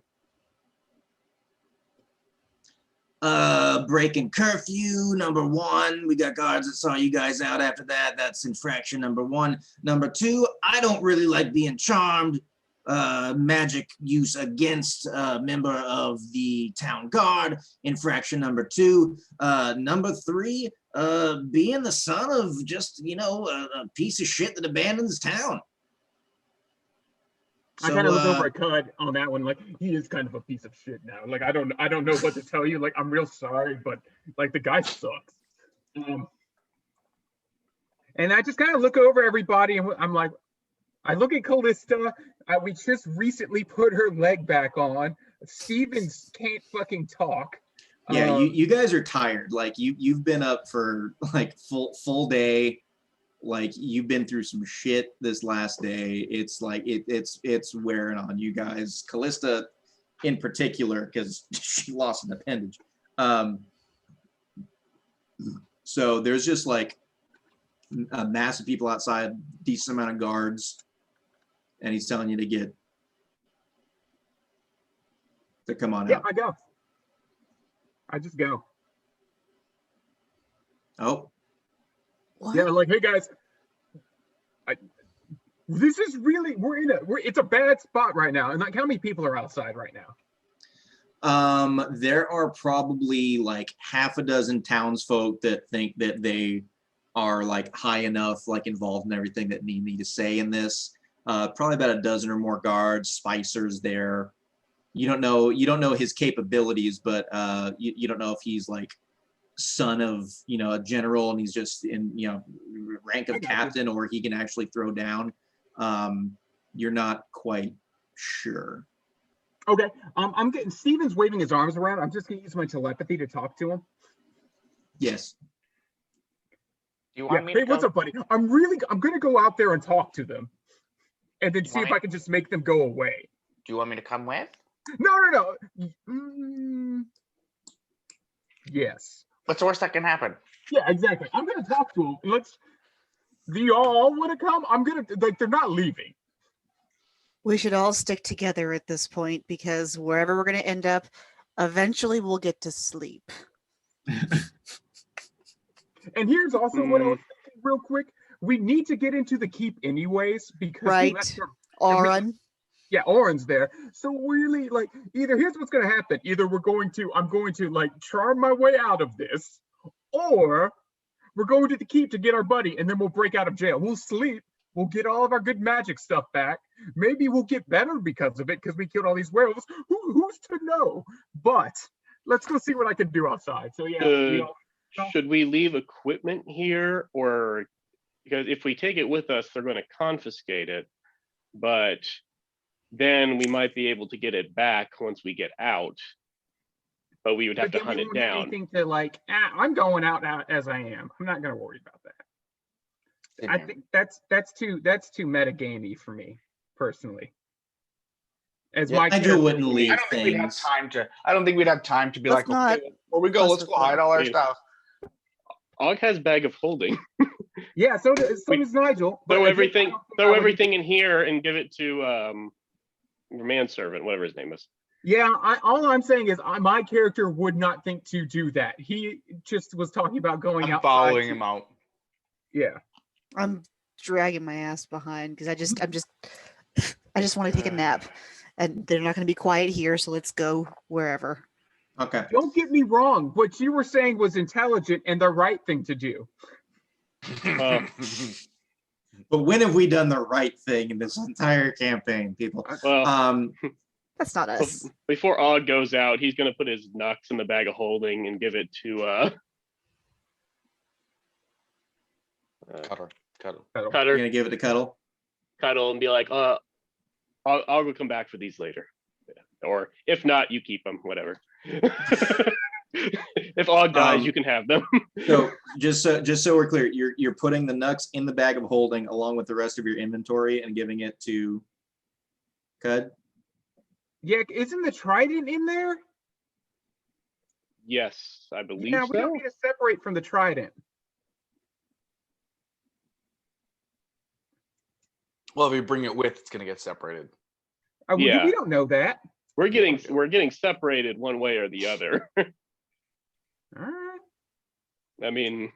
Breaking curfew, number 1. We got guards that saw you guys out after that. That's infraction number 1. Number 2, I don't really like being charmed. Magic use against a member of the town guard, infraction number 2. Number 3, being the son of just, a piece of shit that abandons town. I kind of look over at Cud on that one, like he is kind of a piece of shit now. Like I don't know what to tell you. Like I'm real sorry, but like the guy sucks. And I just kind of look over everybody, and I'm like, I look at Kallista. We just recently put her leg back on. Stevens can't fucking talk. Yeah, you guys are tired. Like you've been up for like full day. Like you've been through some shit this last day. It's like it's wearing on you guys. Kallista in particular, because she lost an appendage. So there's just like a mass of people outside, decent amount of guards, and he's telling you to come on out. I go. I just go. Oh. What? Yeah, like, hey guys, this is really it's a bad spot right now. And like, how many people are outside right now? There are probably like half a dozen townsfolk that think that they are like high enough, like involved in everything that need me to say in this. Probably about a dozen or more guards. Spicer's there. You don't know his capabilities, but you don't know if he's like son of a general and he's just in rank of captain, or he can actually throw down. You're not quite sure. Okay, I'm getting Steven's waving his arms around. I'm just gonna use my telepathy to talk to him. Yes. Do you want me Hey, to what's go? up, buddy? I'm gonna go out there and talk to them, and then see if I can just make them go away. Do you want me to come with? No. Yes. What's the worst that can happen? Yeah, exactly. I'm gonna talk to them. Do you all want to come? I'm gonna they're not leaving. We should all stick together at this point because wherever we're going to end up, eventually we'll get to sleep. And here's also what I was thinking real quick. We need to get into the keep anyways because Right. Auron. Yeah, Oren's there. So really, like, either here's what's gonna happen. Either I'm going to like charm my way out of this, or we're going to the keep to get our buddy, and then we'll break out of jail. We'll sleep. We'll get all of our good magic stuff back. Maybe we'll get better because of it, because we killed all these werewolves. Who's to know? But let's go see what I can do outside. So yeah. Should we leave equipment here, or because if we take it with us, they're going to confiscate it, but then we might be able to get it back once we get out, but we would have to hunt it down. Anything to like, I'm going out as I am. I'm not going to worry about that. I think that's too metagamey for me personally. As my Nigel wouldn't leave I don't think we'd have things. time to. I don't think we'd have time to be Let's like, not okay, before we go, let's go hide all our Yeah. stuff. Og has bag of holding. Yeah, so does Nigel. but Throw again, I everything, don't think I throw would- everything in here and give it to your manservant, whatever his name is. Yeah, all I'm saying is my character would not think to do that. He just was talking about going I'm outside. following him out. Yeah. I'm dragging my ass behind because I just want to take a nap, and they're not going to be quiet here. So let's go wherever. Okay. Don't get me wrong. What you were saying was intelligent and the right thing to do. But when have we done the right thing in this entire campaign, people? Well, That's not us. before Og goes out, he's gonna put his nux in the bag of holding and give it to Cutter. You're Cutter, gonna give it to Cuddle? Cuddle, and be like, I'll go come back for these later. Yeah. Or if not, you keep them, whatever. If Og dies, you can have them. So just so we're clear, you're putting the nux in the bag of holding along with the rest of your inventory and giving it to Cud? Yeah, isn't the trident in there? Yes, I believe Yeah, we so. don't need to separate from the trident. Well, if you bring it with, it's gonna get separated. Yeah. We don't know that. We're getting separated one way or the other. All right. I mean,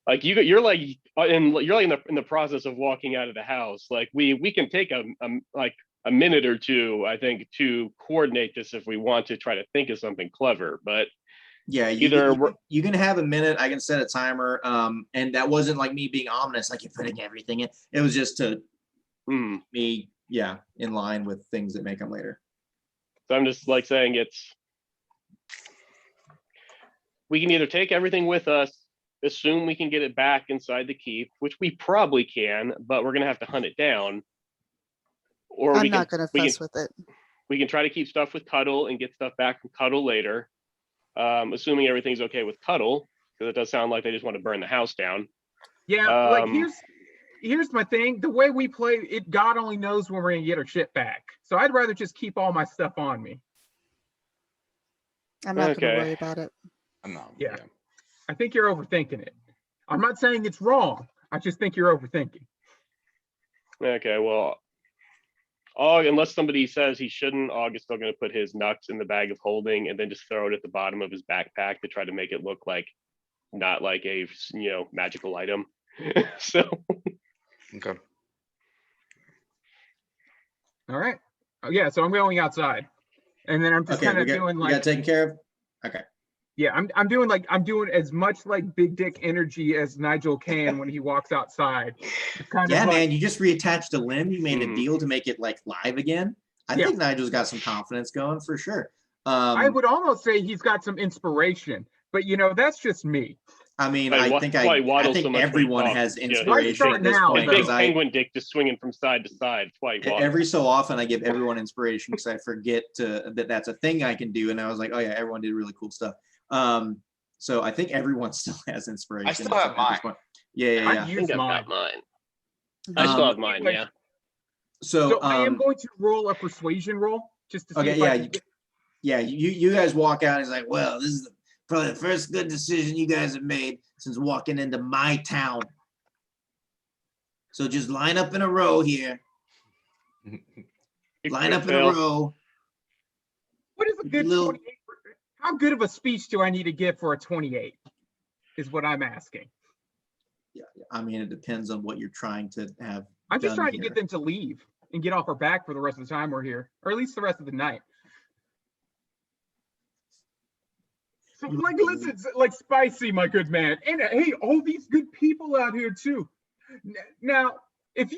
like you're like in the process of walking out of the house. Like we can take a minute or two, I think, to coordinate this if we want to try to think of something clever. But Yeah, you can have a minute. I can set a timer. And that wasn't like me being ominous, like you're putting everything in. It was just to me, yeah, in line with things that may come later. So I'm just like saying we can either take everything with us, assume we can get it back inside the keep, which we probably can, but we're gonna have to hunt it down. Or I'm not going to fuss with it. we can try to keep stuff with Cuddle and get stuff back from Cuddle later. Assuming everything's okay with Cuddle, because it does sound like they just want to burn the house down. Yeah, like here's my thing. The way we play it, God only knows when we're gonna get our shit back. So I'd rather just keep all my stuff on me. I'm not going Okay. to worry about it. No. Yeah. I think you're overthinking it. I'm not saying it's wrong. I just think you're overthinking. Okay, well, Og, unless somebody says he shouldn't, Og is still going to put his nux in the bag of holding and then just throw it at the bottom of his backpack to try to make it look like not like a magical item. So Okay. All right. Oh, yeah, so I'm going outside. And then I'm just kind of doing you like got taken care of? Okay. yeah, I'm doing as much like big dick energy as Nigel can when he walks outside. It's kind Yeah, of like, man, you just reattached a limb. You made a deal to make it like live again. I think Nigel's got some confidence going for sure. I would almost say he's got some inspiration, but that's just me. I mean, Like, I think everyone has inspiration at this point. big because penguin dick just swinging from side to side. That's why he walks. every so often I give everyone inspiration because I forget that that's a thing I can do. And I was like, oh yeah, everyone did really cool stuff. So I think everyone still has inspiration. I still have mine. Yeah. I think I've got mine. I still have mine, yeah. So I am going to roll a persuasion roll just to see if I can get... you guys walk out and it's like, well, this is probably the first good decision you guys have made since walking into my town. So just line up in a row here. Line up in a row. What is a good 28? How good of a speech do I need to give for a 28? Is what I'm asking. Yeah, I mean, it depends on what you're trying to have. I'm just done trying to get them to leave and get off our back for the rest of the time we're here, or at least the rest of the night. So, like, listen, like, spicy, my good man, and hey, all these good people out here too. Now, if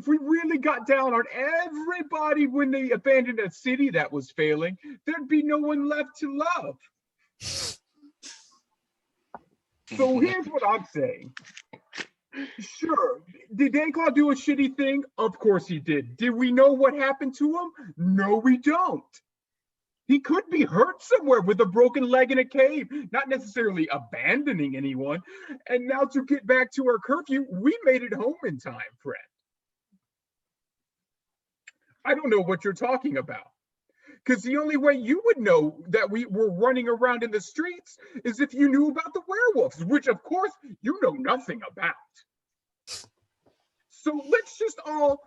we really got down on everybody when they abandoned a city that was failing, there'd be no one left to love. So here's what I'm saying. Sure, did Danclaw do a shitty thing? Of course he did. Did we know what happened to him? No, we don't. He could be hurt somewhere with a broken leg in a cave, not necessarily abandoning anyone. And now to get back to our curfew, we made it home in time, friend. I don't know what you're talking about. Because the only way you would know that we were running around in the streets is if you knew about the werewolves, which of course you know nothing about. So let's just all,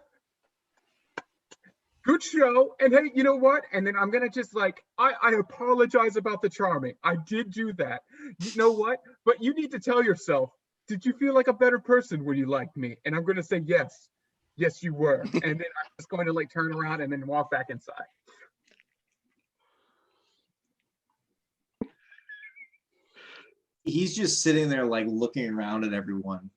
good show. And hey, you know what? And then I'm gonna just like, I apologize about the charming. I did do that. You know what? But you need to tell yourself, did you feel like a better person when you liked me? And I'm gonna say yes. Yes, you were. And then I'm just going to like turn around and then walk back inside. He's just sitting there like looking around at everyone,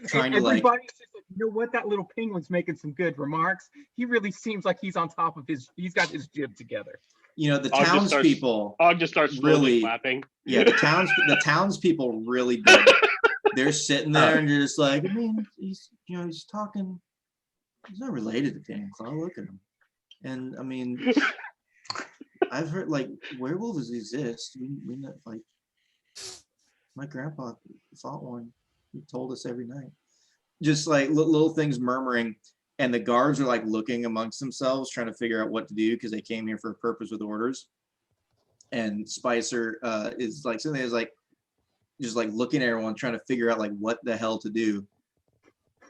trying to like. Everybody's just like, you know what? That little penguin's making some good remarks. He really seems like he's on top of he's got his jib together. You know, the Og just starts- townspeople. Og just starts slowly really clapping. Yeah, the townspeople really dig it. They're sitting there and you're just like, I mean, he's talking. He's not related to Dan Claw. Look at him. And I mean, I've heard like werewolves exist. We know, like, my grandpa fought one. He told us every night. Just like little things murmuring, and the guards are like looking amongst themselves, trying to figure out what to do because they came here for a purpose with orders. And Spicer is like sitting there, is like just like looking at everyone, trying to figure out like what the hell to do.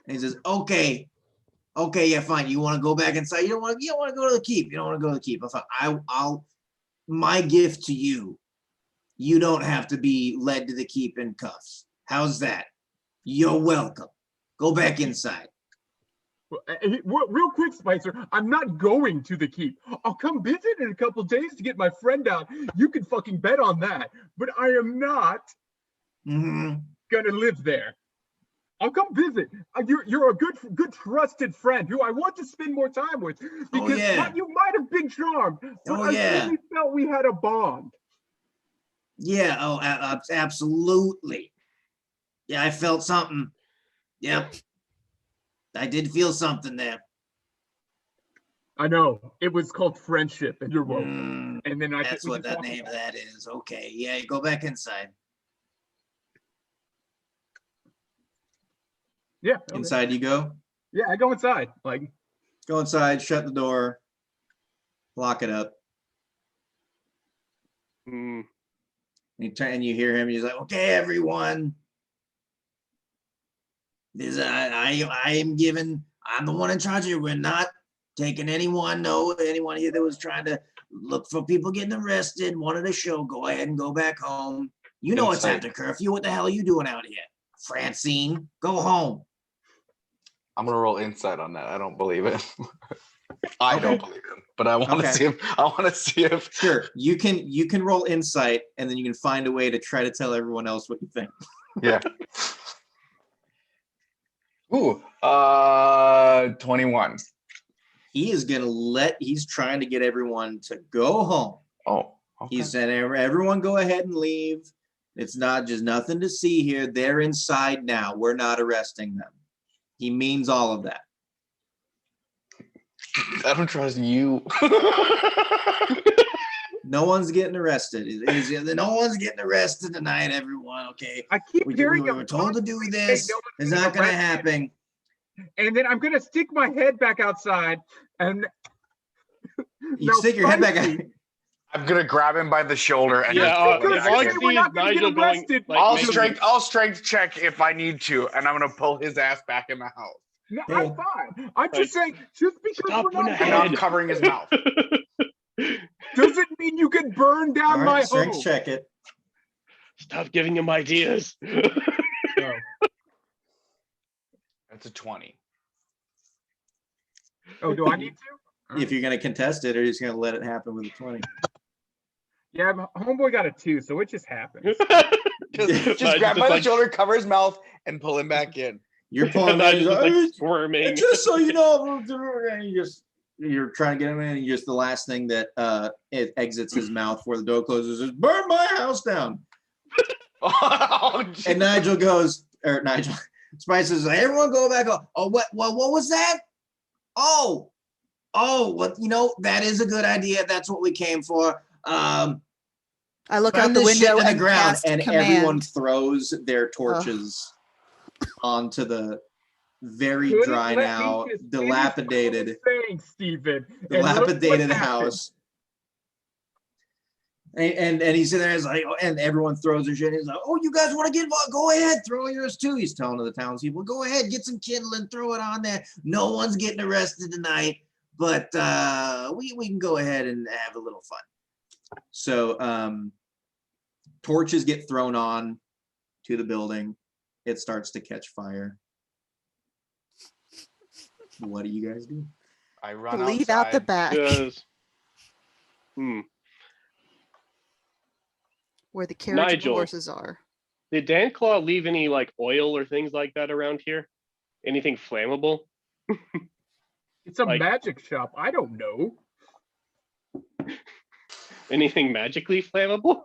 And he says, "Okay, yeah, fine. You want to go back inside? You don't want to go to the keep. You don't want to go to the keep. I'll my gift to you. You don't have to be led to the keep in cuffs. How's that? You're welcome. Go back inside." Real quick, Spicer, I'm not going to the keep. I'll come visit in a couple days to get my friend out. You can fucking bet on that. But I am not gonna live there. I'll come visit. You're a good trusted friend who I want to spend more time with because you might have been charmed, but I really felt we had a bond. Yeah. Oh, absolutely. Yeah, I felt something. Yep. I did feel something there. I know. It was called friendship, and you're welcome. And then that's what that name of that is. Okay. Yeah, go back inside. Yeah. Okay. Inside you go? Yeah, I go inside. Like, go inside, shut the door, lock it up. And you hear him, he's like, "Okay, everyone. This I'm the one in charge here. We're not taking anyone here that was trying to look for people getting arrested, wanted a show. Go ahead and go back home. You know it's after curfew. What the hell are you doing out here? Francine, go home." I'm gonna roll insight on that. I don't believe it. I don't believe him, but I want to see him. I want to see if Sure, you can roll insight, and then you can find a way to try to tell everyone else what you think. Yeah. Ooh, 21. He's trying to get everyone to go home. Oh, okay. He said, "Everyone go ahead and leave. It's not just nothing to see here. They're inside now. We're not arresting them." He means all of that. I don't trust you. No one's getting arrested. No one's getting arrested tonight, everyone. Okay. I keep hearing we were told to do this. It's not going to happen. And then I'm going to stick my head back outside and you stick your head back out. I'm gonna grab him by the shoulder and we're not gonna get arrested. I'll strength check if I need to, and I'm gonna pull his ass back in the house. No, I'm fine. I'm just saying, just because we're not and I'm covering his mouth. Doesn't mean you can burn down my home. Strength check it. Stop giving him ideas. That's a 20. Oh, do I need to? If you're going to contest it, or you're just going to let it happen with a 20. Yeah, homeboy got a 2, so it just happens. just grab by the shoulder, cover his mouth, and pull him back in. You're pulling back, squirming. Just so you know, you're trying to get him in, and just the last thing that it exits his mouth before the door closes is "Burn my house down." And Nigel, Spice says, "Everyone go back home." Oh, what was that? Oh, what, that is a good idea. That's what we came for. I look out the window and ground, and everyone throws their torches onto the very dry now, dilapidated Thanks, Stephen. Dilapidated house. And he's in there, he's like, and everyone throws their shit. He's like, oh, you guys want to get involved? Go ahead, throw yours too. He's telling the townspeople, go ahead, get some kindling, throw it on there. No one's getting arrested tonight, but we can go ahead and have a little fun. So torches get thrown on to the building. It starts to catch fire. What do you guys do? I run Leave out the outside. back Does where the carriage and the Nigel. horses are. did Dan Claw leave any like oil or things like that around here? Anything flammable? It's a Like- magic shop. I don't know. Anything magically flammable?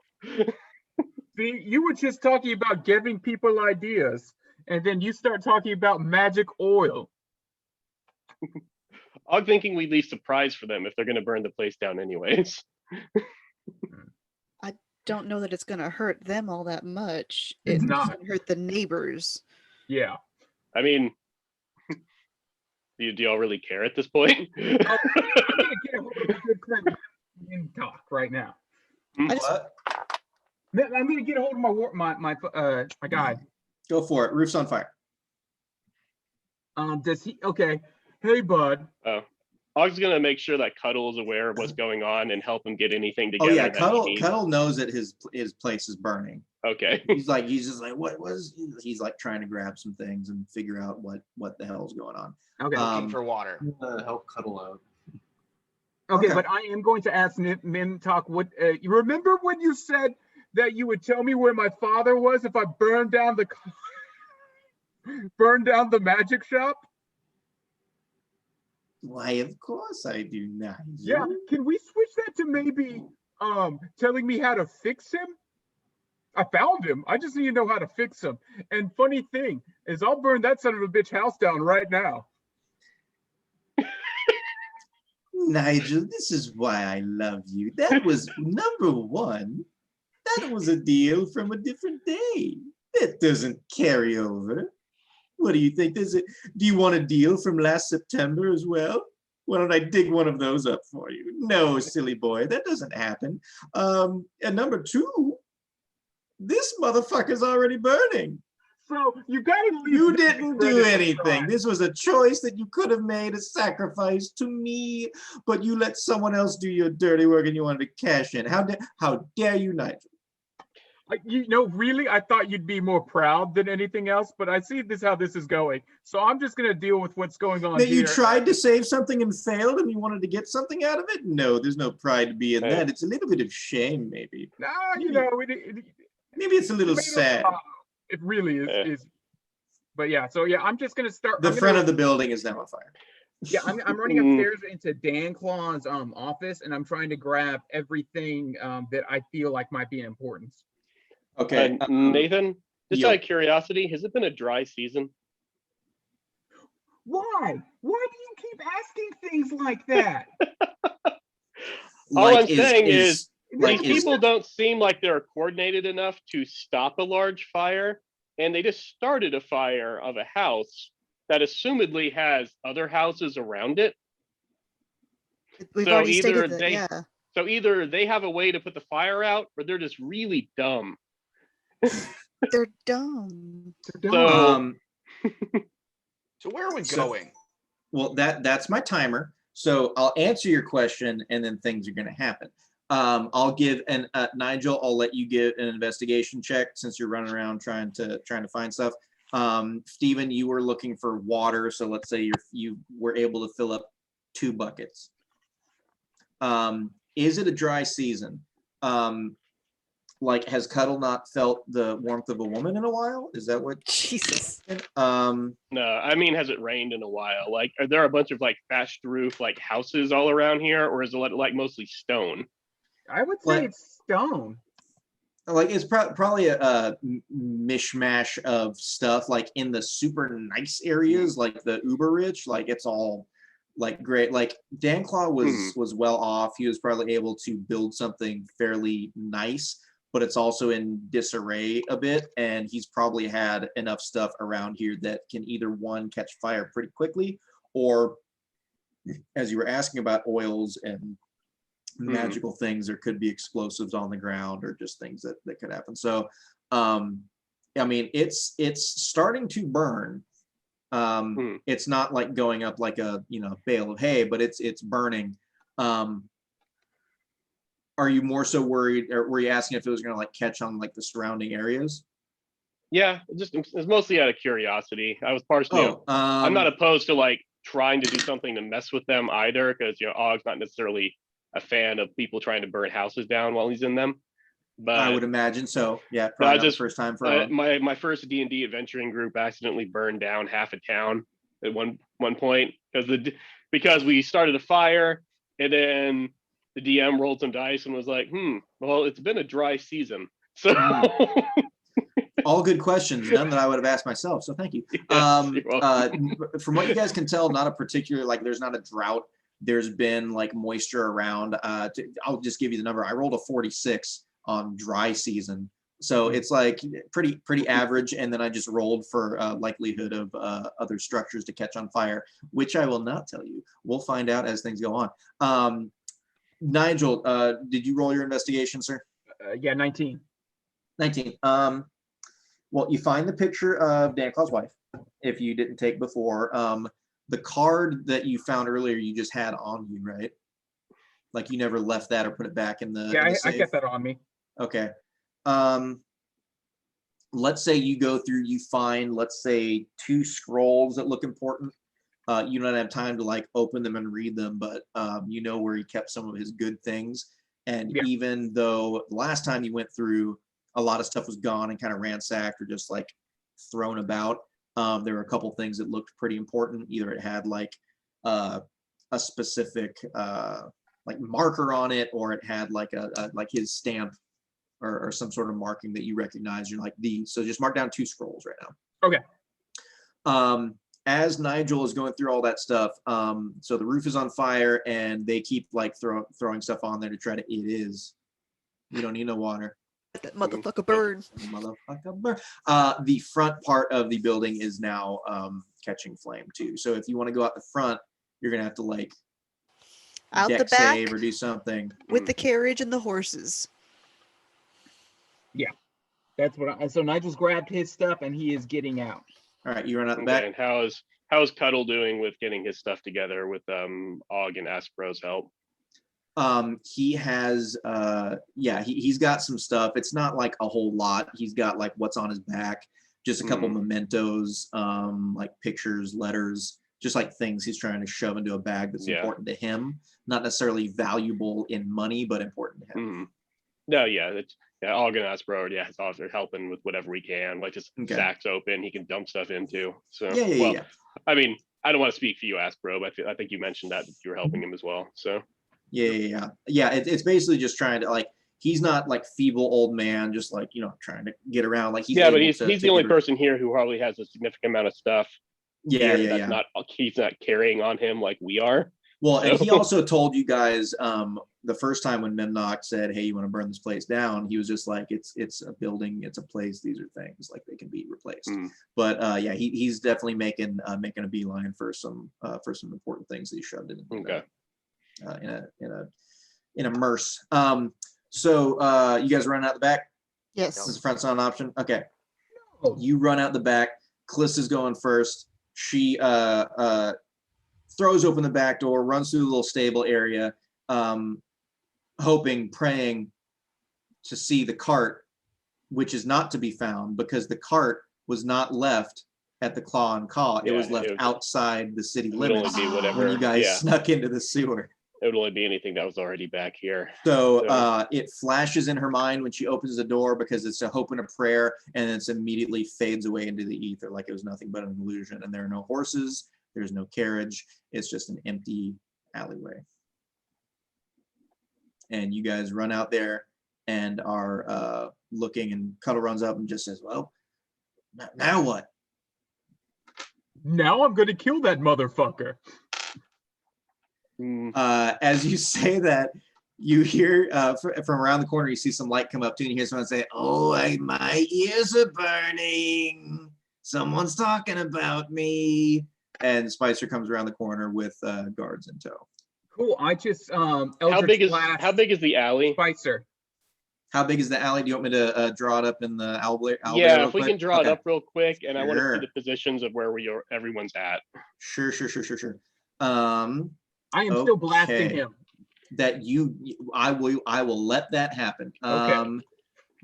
See, you were just talking about giving people ideas, and then you start talking about magic oil. I'm thinking we leave surprise for them if they're going to burn the place down anyways. Don't know that it's going to hurt them all that much. It's It not. doesn't hurt the neighbors. Yeah. I mean, do y'all really care at this point? I'm gonna get a hold of a good friend and talk right now. I just, What? I'm gonna get a hold of my guy. Go for it. Roof's on fire. Does he? Okay. Hey, bud. Og's going to make sure that Cuddle is aware of what's going on and help him get anything Oh together. yeah, that he Cuddle needs. Cuddle knows that his place is burning. Okay. He's just like, what was? He's like trying to grab some things and figure out what the hell's going on. Okay. Looking for water. Help Cuddle out. Okay, Okay. but I am going to ask Min Talk. What you remember when you said that you would tell me where my father was if I burned down the magic shop? Why, of course I do not. Yeah. Can we switch that to maybe telling me how to fix him? I found him. I just need to know how to fix him. And funny thing is, I'll burn that son of a bitch house down right now. Nigel, this is why I love you. That was number one. That was a deal from a different day. That doesn't carry over. What do you think? Do you want a deal from last September as well? Why don't I dig one of those up for you? No, silly boy, that doesn't happen. And number two, this motherfucker's already burning. So you gotta leave. You me didn't credit do for anything. trying. This was a choice that you could have made, a sacrifice to me, but you let someone else do your dirty work and you wanted to cash in. How dare you, Nigel? Really, I thought you'd be more proud than anything else, but I see how this is going. So I'm just gonna deal with what's going on That here. you tried to save something and failed and you wanted to get something out of it? No, there's no pride to be in Hey. that. It's a little bit of shame, maybe. Nah, Maybe it's a little sad. It really is. Yeah. Is. But yeah, so yeah, I'm just gonna start. The front of the building is now on fire. Yeah, I'm running upstairs into Dan Claw's office, and I'm trying to grab everything that I feel like might be important. Okay. Nathan, just yo. out of curiosity, has it been a dry season? Why? Why do you keep asking things like that? All I'm saying is, like, These people don't seem like they're coordinated enough to stop a large fire, and they just started a fire of a house that assumedly has other houses around it. we've So already either stated that, they- yeah. So either they have a way to put the fire out, or they're just really dumb. They're dumb. So So where are we So- going? well, that's my timer. So I'll answer your question and then things are gonna happen. I'll give Nigel, I'll let you give an investigation check since you're running around trying to find stuff. Phteven, you were looking for water, so let's say you were able to fill up 2 buckets. Is it a dry season? Like, has Cuddle not felt the warmth of a woman in a while? Is that what? Jesus. no, I mean, has it rained in a while? Like, are there a bunch of like thatched roof like houses all around here, or is it like mostly stone? I would say What? it's stone. Like, it's probably a mishmash of stuff, like in the super nice areas, like the uber rich, like it's all like great. Like Dan Claw was well off. He was probably able to build something fairly nice, but it's also in disarray a bit. And he's probably had enough stuff around here that can either one, catch fire pretty quickly, or as you were asking about oils and magical things. There could be explosives on the ground or just things that could happen. So, I mean, it's starting to burn. It's not like going up like a bale of hay, but it's burning. Are you more so worried, or were you asking if it was going to like catch on like the surrounding areas? Yeah, it's mostly out of curiosity. I was partially. I'm not opposed to like trying to do something to mess with them either, because Og's not necessarily a fan of people trying to burn houses down while he's in them. But I would imagine so. Yeah, probably not the first time for Og. my first D&D adventuring group accidentally burned down half a town at one point because we started a fire, and then the DM rolled some dice and was like, well, it's been a dry season, so. All good questions, none that I would have asked myself. So thank you. Yes, from what you guys can tell, not a particular there's not a drought. There's been like moisture around. I'll just give you the number. I rolled a 46 on dry season, so it's like pretty average. And then I just rolled for likelihood of other structures to catch on fire, which I will not tell you. We'll find out as things go on. Nigel, did you roll your investigation, sir? Yeah, 19. 19. Well, you find the picture of Dan Claw's wife, if you didn't take before. The card that you found earlier, you just had on you, right? Like you never left that or put it back in the Yeah, safe? I kept that on me. Okay. Let's say you go through, you find, let's say, 2 scrolls that look important. You don't have time to like open them and read them, but you know where he kept some of his good things. And even though last time you went through, a lot of stuff was gone and kind of ransacked or just like thrown about. There were a couple things that looked pretty important. Either it had like a specific like marker on it, or it had like like his stamp or some sort of marking that you recognize. You're like these. So just mark down 2 scrolls right now. Okay. As Nigel is going through all that stuff, so the roof is on fire and they keep like throwing stuff on there to try to. It is. You don't need no water. That motherfucker burn. Motherfucker burn. The front part of the building is now catching flame too. So if you want to go out the front, you're gonna have to like out deck the back save or do something with the carriage and the horses. Yeah, that's what. So Nigel's grabbed his stuff and he is getting out. All right, you run out the back. And how's Cuddle doing with getting his stuff together with Og and Aspro's help? He has he's got some stuff. It's not like a whole lot. He's got like what's on his back, just a couple mementos, like pictures, letters, just like things he's trying to shove into a bag that's important to him, not necessarily valuable in money, but important to him. No, Og and Aspro are helping with whatever we can, like just sacks open he can dump stuff into. So yeah. I mean, I don't want to speak for you, Aspro, but I think you mentioned that you were helping him as well. So Yeah. It's basically just trying to like, he's not like feeble old man, just like, trying to get around. Like but he's the only person here who probably has a significant amount of stuff. He's not carrying on him like we are. Well, and he also told you guys the first time when Memnock said, "Hey, you want to burn this place down?" He was just like, "It's a building, it's a place. These are things like they can be replaced." But he's definitely making a beeline for some important things that he shoved in. In a merce. So you guys run out the back? Yes. Is the front's not an option? Okay. You run out the back. Kallista's going first. She throws open the back door, runs through the little stable area, praying to see the cart, which is not to be found because the cart was not left at the Claw and Caw. It was left outside the city limits when you guys snuck into the sewer. It would only be anything that was already back here. So it flashes in her mind when she opens the door because it's a hope and a prayer, and it's immediately fades away into the ether like it was nothing but an illusion. And there are no horses, there's no carriage, it's just an empty alleyway. And you guys run out there and are looking, and Cuddle runs up and just says, "Well, now what?" Now I'm going to kill that motherfucker. As you say that, you hear from around the corner, you see some light come up to you, and you hear someone say, "Oh, my ears are burning. Someone's talking about me." And Spicer comes around the corner with guards in tow. Cool. I just How Eldritch big Blast is the alley? Spicer. How big is the alley? Do you want me to draw it up in the owlbear? Yeah, if we can draw it Okay. up real quick, and I want to see Sure. the positions of where everyone's at. Sure. I am still blasting Okay. him. I will let that happen. Okay.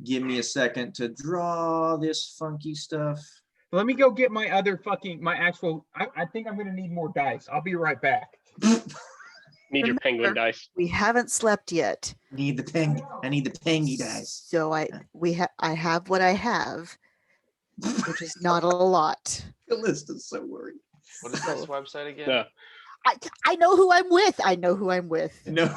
Give me a second to draw this funky stuff. Let me go get my other actual. I think I'm gonna need more dice. I'll be right back. Need your penguin Remember, dice. We haven't slept yet. I need the tangy dice. So I have what I have, which is not a lot. Kallista's so worried. What is this website again? No. I know who I'm with. I know who I'm with. No.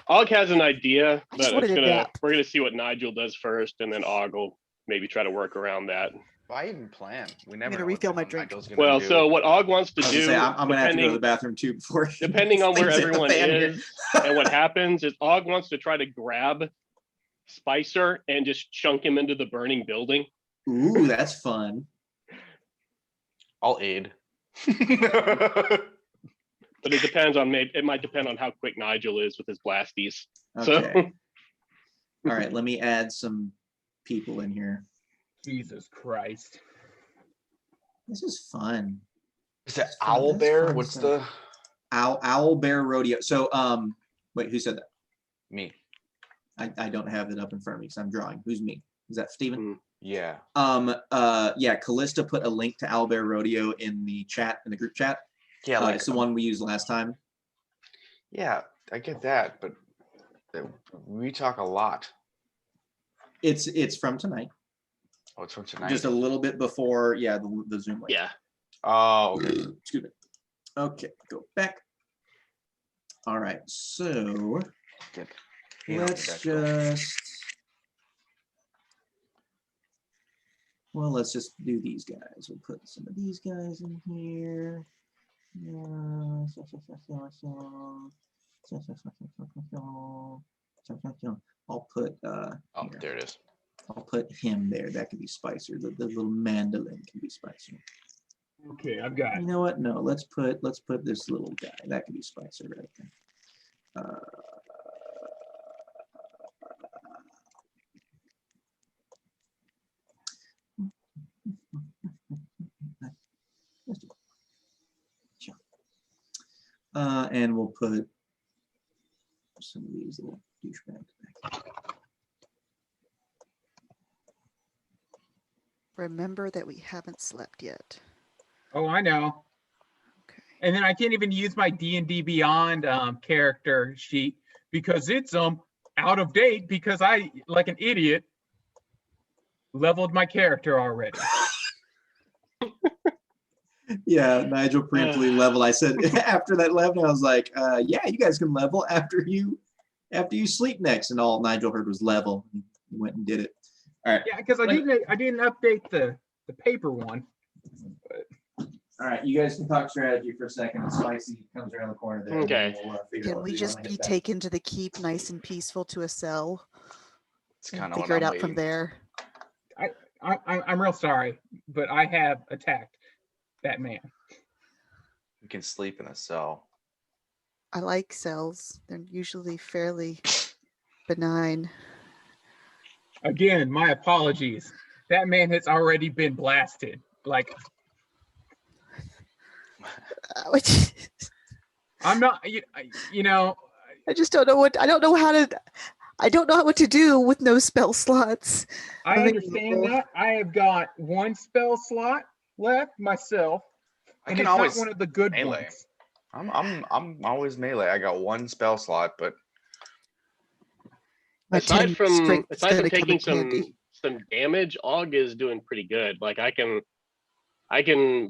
Og has an idea, I just but wanted a nap. we're gonna see what Nigel does first, and then Og will maybe try to work around that. Why even plan? We never gonna know what refill the my hell drink. Nigel's gonna Well, do. so what Og wants to I was do, gonna say, I'm gonna have to go to the depending bathroom too before. he depending on where swings at the everyone fan here. is and what happens, is Og wants to try to grab Spicer and just chunk him into the burning building. Ooh, that's fun. I'll aid. But it depends on it might depend on how quick Nigel is with his blasties. Okay. So All right, let me add some people in here. Jesus Christ. This is fun. Is that That's owl fun bear? What's stuff. the Owl bear rodeo. So wait, who said that? me? I don't have it up in front of me because I'm drawing. Who's me? Is that Phteven? Yeah. Yeah, Kallista put a link to Owl Bear Rodeo in the chat, in the group chat. Yeah, like It's the one we used last time. yeah, I get that, but we talk a lot. It's from tonight. Oh, it's from tonight. Just a little bit before, yeah, the Zoom link. yeah. Oh, okay. Excuse me. Okay, go back. All right, so Good. let's just, well, let's just do these guys. We'll put some of these guys in here. I'll put Oh, here. there it is. I'll put him there. That could be Spicer. The little mandolin can be Spicer. Okay, I've got. You know what? No, let's put this little guy. That could be Spicer right there. And we'll put some of these little douchebags back. Remember that we haven't slept yet. Oh, I know. Okay. And then I can't even use my D&D Beyond character sheet because it's out of date because I, like an idiot, leveled my character already. Yeah, Nigel preemptively leveled. I said after that level, I was like, yeah, you guys can level after you sleep next. And all Nigel heard was level. He went and did it. All right. Yeah, because I didn't update the paper one. All right, you guys can talk strategy for a second. And Spicy comes around the corner there. and Okay. then we'll, figure out Can what we we just wanna be hit back. taken to the keep nice and peaceful to a cell? It's And kind of figure it out from there. I'm real sorry, but I have attacked that man. You can sleep in a cell. I like cells. They're usually fairly benign. Again, my apologies. That man has already been blasted. Like, Which I'm not, you know, I just don't know what I don't know what to do with no spell slots. I available. understand that. I have got one spell slot left myself, I and can it's always not one of the good melee. ones. I'm always melee. I got one spell slot, but My aside 10 from strength is gonna come taking in handy. some damage, Og is doing pretty good. Like I can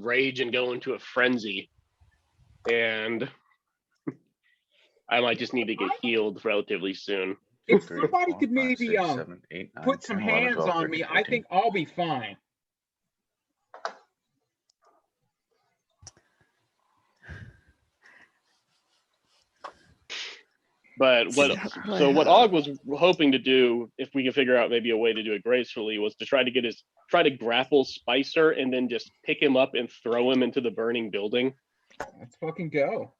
rage and go into a frenzy, and I might just need to get healed relatively soon. If 3, somebody 4, could 5, maybe 6, 7, 8, 9, put some 10, 11, hands 12, on 13, me, I 14. think I'll be fine. But what Well, Og was hoping to do, if we can figure out maybe a way to do it gracefully, was to try to grapple Spicer and then just pick him up and throw him into the burning building. Let's fucking go.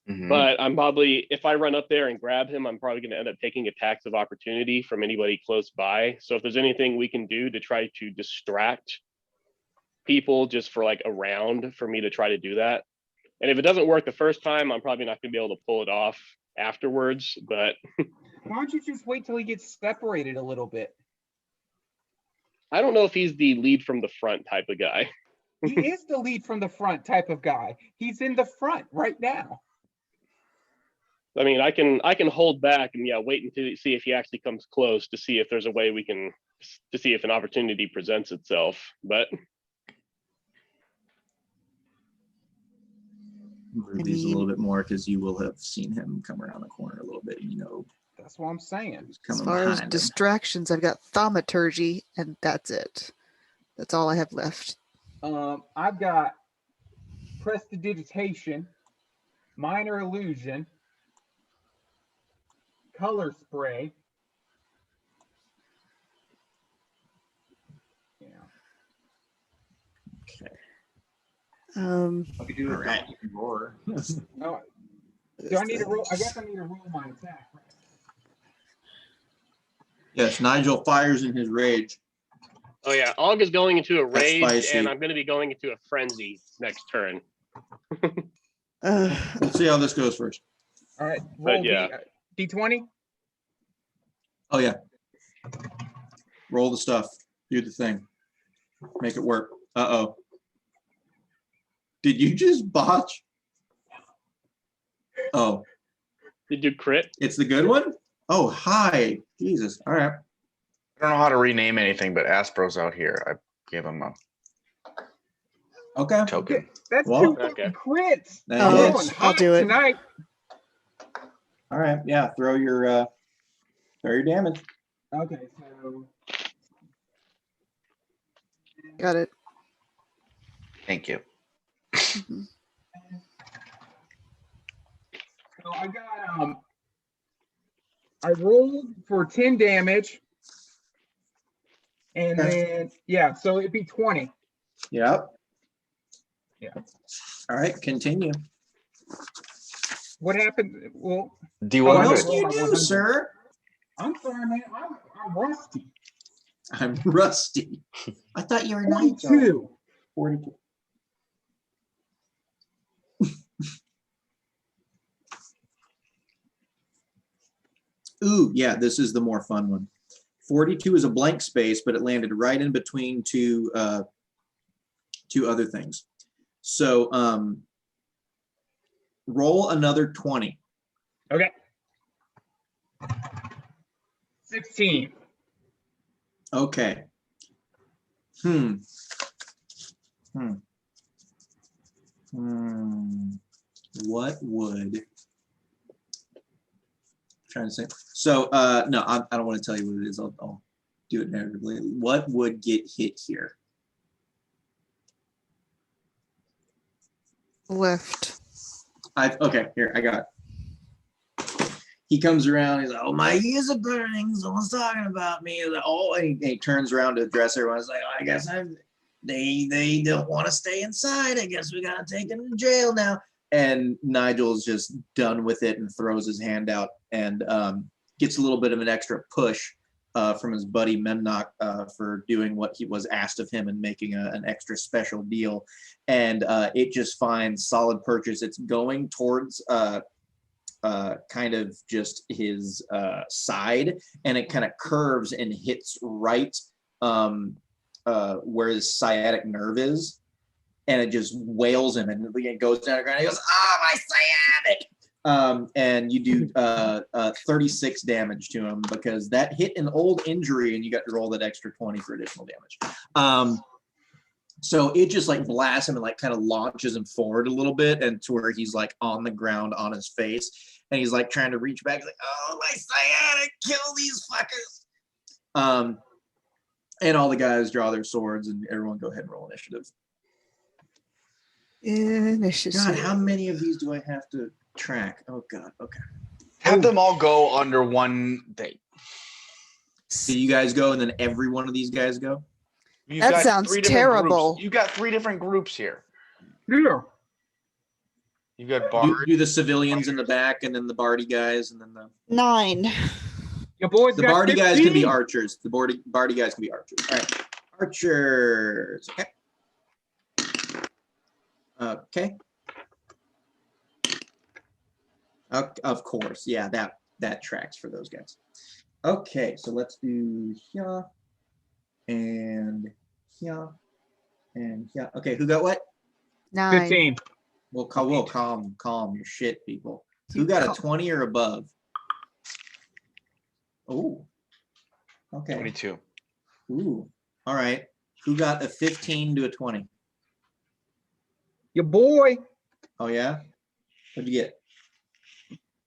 Mhm. But I'm probably, if I run up there and grab him, I'm probably going to end up taking attacks of opportunity from anybody close by. So if there's anything we can do to try to distract people just for like a round for me to try to do that. And if it doesn't work the first time, I'm probably not going to be able to pull it off afterwards. But Why don't you just wait till he gets separated a little bit? I don't know if he's the lead from the front type of guy. He is the lead from the front type of guy. He's in the front right now. I mean, I can hold back and wait until see if he actually comes close to see if there's a way we can to see if an opportunity presents itself. But Move these a little bit more because you will have seen him come around the corner a little bit. That's what I'm saying. Who's As coming far as behind him. distractions, I've got thaumaturgy, and that's it. That's all I have left. I've got prestidigitation, minor illusion, color spray. Yeah. I could do it. Alright. Roar. Oh, do I need to roll? I guess I need to roll my attack. Right? Yes, Nigel fires in his rage. oh yeah, Og is going into a That's rage, spicy. and I'm going to be going into a frenzy next turn. We'll see how this goes first. All right. But Roll yeah. D20. Oh yeah. Roll the stuff. Do the thing. Make it work. Uh-oh. Did you just botch? Oh, Did you crit? it's the good one? Oh, hi. Jesus. All right. I don't know how to rename anything, but Aspro's out here. I gave him a Okay. token. That's Well, two fucking okay. crits. That Oh, Rolling hits. I'll hot do it. tonight. All right. Yeah. Throw your damage. Okay, so Got it. Thank you. Mhm. so I got I rolled for 10 damage. And then so it'd be 20. Yep. Yeah. All right. Continue. What happened? Well, D100. What I else know. do you do, sir? I'm sorry, man. I'm rusty. I'm rusty. I thought you were Nigel. 42. 42. Ooh, yeah, this is the more fun one. 42 is a blank space, but it landed right in between two other things. So roll another 20. Okay. 16. Okay. What would trying to say? So no, I don't want to tell you what it is. I'll do it narratively. What would get hit here? Left. Okay, here, I got it. He comes around, he's like, oh, my ears are burning, someone's talking about me. Like, oh, and he turns around to address everyone. He's like, oh, I guess they don't want to stay inside. I guess we gotta take them to jail now. And Nigel's just done with it and throws his hand out and gets a little bit of an extra push from his buddy Memnock for doing what he was asked of him and making an extra special deal. And it just finds solid purchase. It's going towards kind of just his side, and it kind of curves and hits right where his sciatic nerve is. And it just wails him, and it goes down the ground. He goes, "Oh, my sciatic!" And you do 36 damage to him because that hit an old injury, and you got to roll that extra 20 for additional damage. So it just like blasts him and like kind of launches him forward a little bit, and to where he's like on the ground on his face, and he's like trying to reach back. He's like, "Oh, my sciatic! Kill these fuckers!" And all the guys draw their swords, and everyone go ahead and roll initiative. Initiative. God, how many of these do I have to track? Oh God, okay. Have them all go under one thing. So you guys go, and then every one of these guys go? You've That got sounds 3 different terrible. groups. You got 3 different groups here. Yeah. You got bard. Do the civilians in the back, and then the bardy guys, and then the 9. Your boys the got bardy guys can be 15. archers. The bardy guys can be archers. All right, archers. Okay. Okay. Of course, yeah, that tracks for those guys. Okay, so let's do here and here and here. Okay, who got what? 9. 15. Well, calm your shit, people. Who got a 20 or above? Oh, okay. 22. Ooh, all right. Who got a 15 to a 20? Your boy, Oh yeah. What'd you get?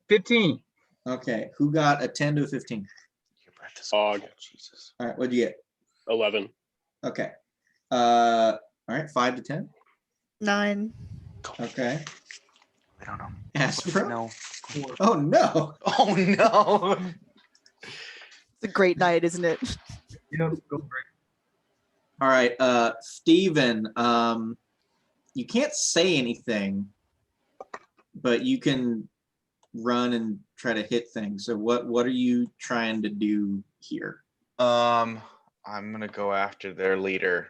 15. Okay. Who got a 10 to a 15? Og. Jesus. All right. What'd you get? 11. Okay. All right. 5 to 10. 9. Okay. I don't know. Aspro? No. Oh no. Oh no. It's a great night, isn't it? Yeah, go for it. All right. Phteven, you can't say anything, but you can run and try to hit things. So what are you trying to do here? I'm gonna go after their leader.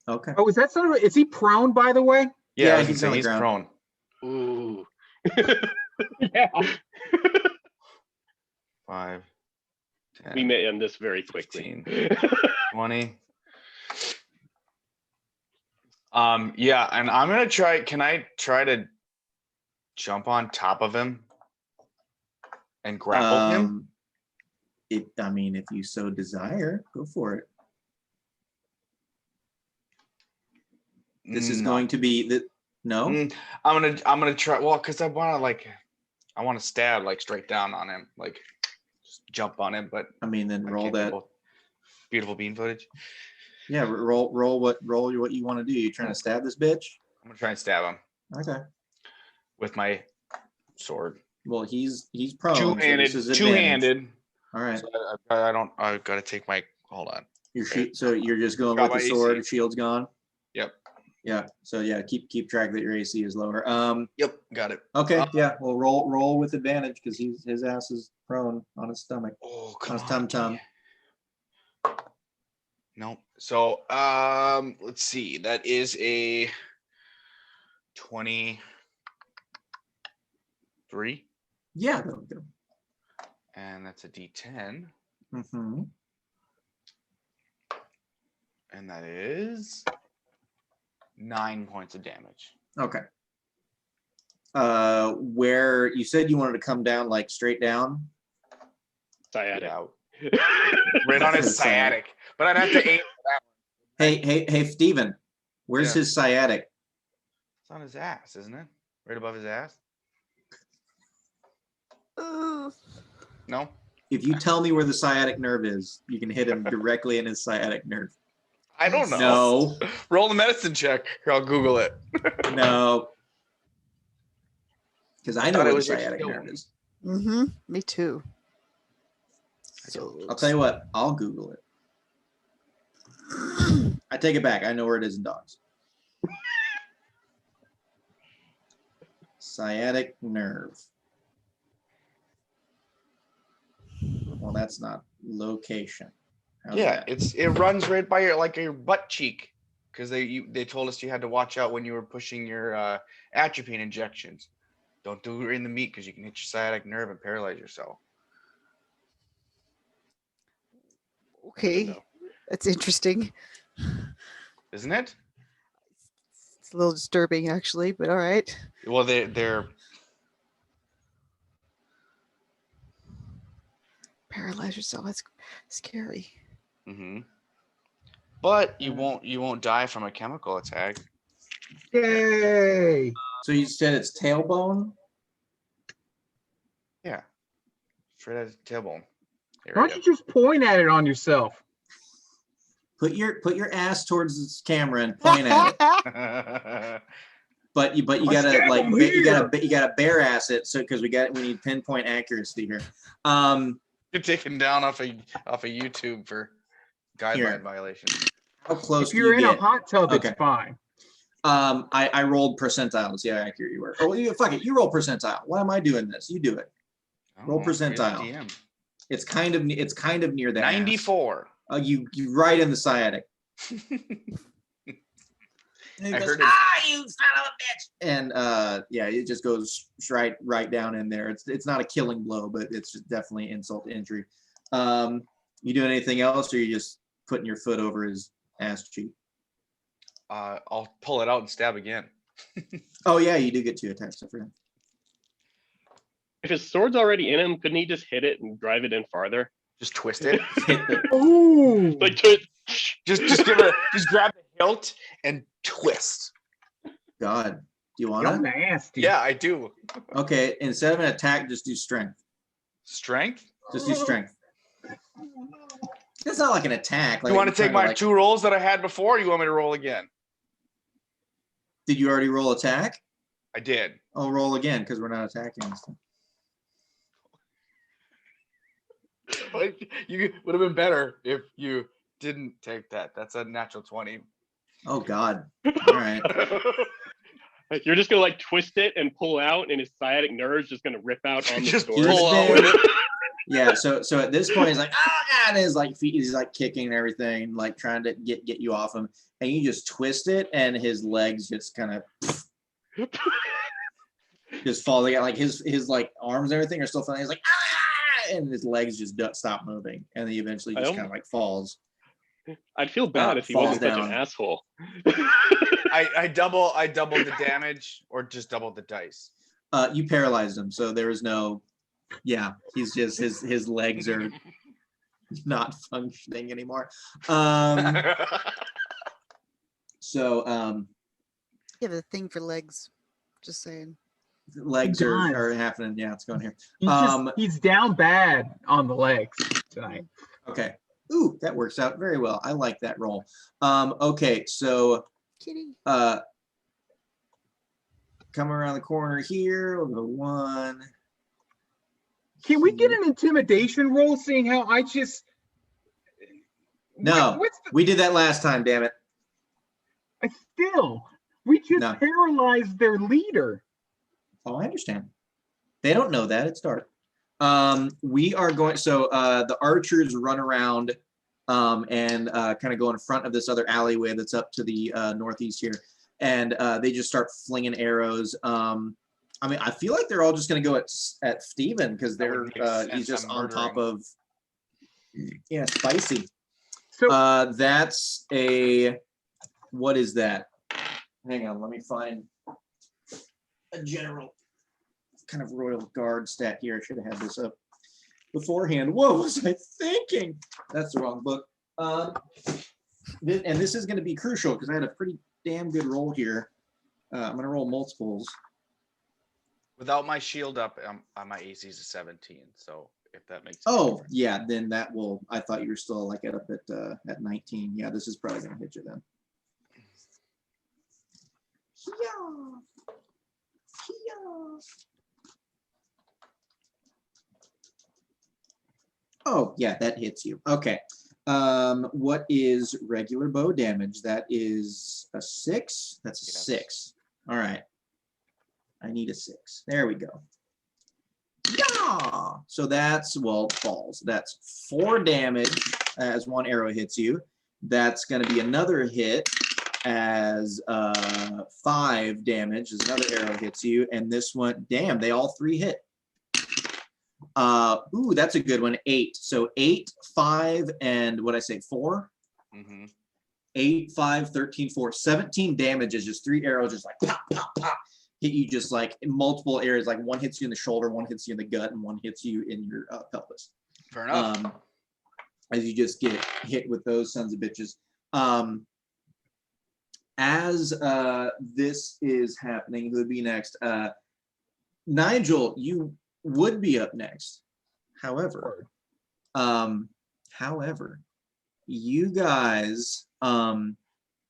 Okay. Oh, is that son of a, is he prone, by the way? Yeah, I was he's gonna on say, the he's ground. prone. Ooh. Yeah. 5, 10, We may end this very quickly. 20. Yeah, and I'm gonna try. Can I try to jump on top of him and grapple him? I mean, if you so desire, go for it. This is No. going to be the no. I'm gonna try. Well, because I want to stab like straight down on him, like just jump on him. But I mean, then I roll can't do that. both. Beautiful bean footage. Yeah, roll what you want to do. You trying to stab this bitch? I'm gonna try and stab him Okay. with my sword. Well, he's prone. So Two-handed. this is advantage. Two-handed. All right. So I gotta take my. Hold on. So you're just going Got with the my sword. AC. Shield's gone. Yep. Yeah. So yeah, keep track that your AC is lower. Yep. Got it. Okay. Yeah. Well, roll with advantage because his ass is prone on his stomach. Oh, On come his on. tum. No. So let's see. That is a 23. Yeah. That'll get him. And that's a D10. Mm-hmm. And that is 9 points of damage. Okay. Where you said you wanted to come down like straight down. Sciatic. Yeah. Right on his sciatic. But I'd have to aim for that one. Hey, Phteven, where's Yeah. his sciatic? It's on his ass, isn't it? Right above his ass? No? If you tell me where the sciatic nerve is, you can hit him directly in his sciatic nerve. I don't know. No, Roll the medicine check. Here, I'll Google it. no. Because I know thought it where the was your sciatic skill. nerve is. Mm-hmm. Me too. I'll tell you what, I'll Google it. I take it back. I know where it is in dogs. Sciatic nerve. Well, that's not location. How's Yeah, that? it runs right by your butt cheek. Because they told us you had to watch out when you were pushing your atropine injections. Don't do it in the meat because you can hit your sciatic nerve and paralyze yourself. Okay. That's interesting. Isn't it? It's a little disturbing, actually, but all right. Well, they're Paralyze yourself. That's scary. mm-hmm. But you won't die from a chemical attack. Yay. So you said it's tailbone? Yeah. Straight as a tailbone. There Why we don't you just point at it on yourself? Put your ass towards this camera and point at it. go. But you I gotta stab like him you here. gotta bare ass it so because we need pinpoint accuracy here. You're taken down off of YouTube for guideline Here. violations. How close If do you're you in a get? hot tub, Okay. it's fine. I rolled percentile. See how accurate you were. Oh, fuck it. You roll percentile. Why am I doing this? You do it. Roll Oh, you're the percentile. DM. It's kind of near that. 94. You right in the sciatic. And I it goes, heard it. you son of a bitch! And yeah, it just goes right down in there. It's not a killing blow, but it's just definitely insult to injury. You doing anything else, or you just putting your foot over his ass cheek? I'll pull it out and stab again. Oh yeah, you do get 2 attacks. I forgot. If his sword's already in him, couldn't he just hit it and drive it in farther? Just twist it. Ooh. Like to just grab the hilt and twist. God, do you want You're to? nasty. Yeah, I do. Okay, instead of an attack, just do strength. Strength. Just do strength. It's not like an attack. Like You want to take my like, 2 rolls that I had before? Or you want me to roll again? Did you already roll attack? I did. I'll roll again because we're not attacking this time. You would have been better if you didn't take that. That's a natural 20. Oh God. All right. like you're just gonna like twist it and pull out, and his sciatic nerve's just gonna rip out on the Just sword. pull out There. with it. Yeah. So at this point, he's like, oh God, and his like feet, he's like kicking and everything, like trying to get you off him, and you just twist it, and his legs just kind of just fall. Like his like arms and everything are still falling. He's like, ah, and his legs just stop moving, and he eventually just kind of like falls. I'd feel bad if he falls wasn't such down. an asshole. I double the damage, or just double the dice. You paralyzed him, so there is no. Yeah, he's just his legs are not functioning anymore. So You have a thing for legs. Just saying. legs He are does. happening. Yeah, it's going here. He's down bad on the legs tonight. Okay. Ooh, that works out very well. I like that roll. Okay, so Kitty. come around the corner here. We'll go 1. Can we get an intimidation roll, seeing how I just No, what's the, we did that last time, damn it. we just No. paralyzed their leader. Oh, I understand. They don't know that. It's dark. We are going, so the archers run around and kind of go in front of this other alleyway that's up to the northeast here. And they just start flinging arrows. I mean, I feel like they're all just going to go at Phteven because That would make sense. he's just I'm on top murdering. of, yeah, spicy. So That's a, what is that? Hang on, let me find a general kind of royal guard stat here. I should have had this up beforehand. What was I thinking? That's the wrong book. And this is going to be crucial because I had a pretty damn good roll here. I'm going to roll multiples. Without my shield up, my AC is a 17. So if that makes Oh yeah, then that will. I thought you were still like up at 19. Yeah, this is probably going to hit you then. Oh yeah, that hits you. Okay. What is regular bow damage? That is a 6. That's a Yes. 6. All right. I need a 6. There we go. Yeah. So that's, well, falls. That's 4 damage as 1 arrow hits you. That's going to be another hit as 5 damage as another arrow hits you. And this one, damn, they all 3 hit. Ooh, that's a good one. 8. So 8, 5, and what I say, 4? Mm-hmm. 8, 5, 13, 4. 17 damage is just 3 arrows, just like pop, pop, pop. Hit you just like in multiple areas. Like one hits you in the shoulder, one hits you in the gut, and one hits you in your pelvis. Fair enough. As you just get hit with those sons of bitches. As this is happening, who would be next? Nigel, you would be up next. However, you guys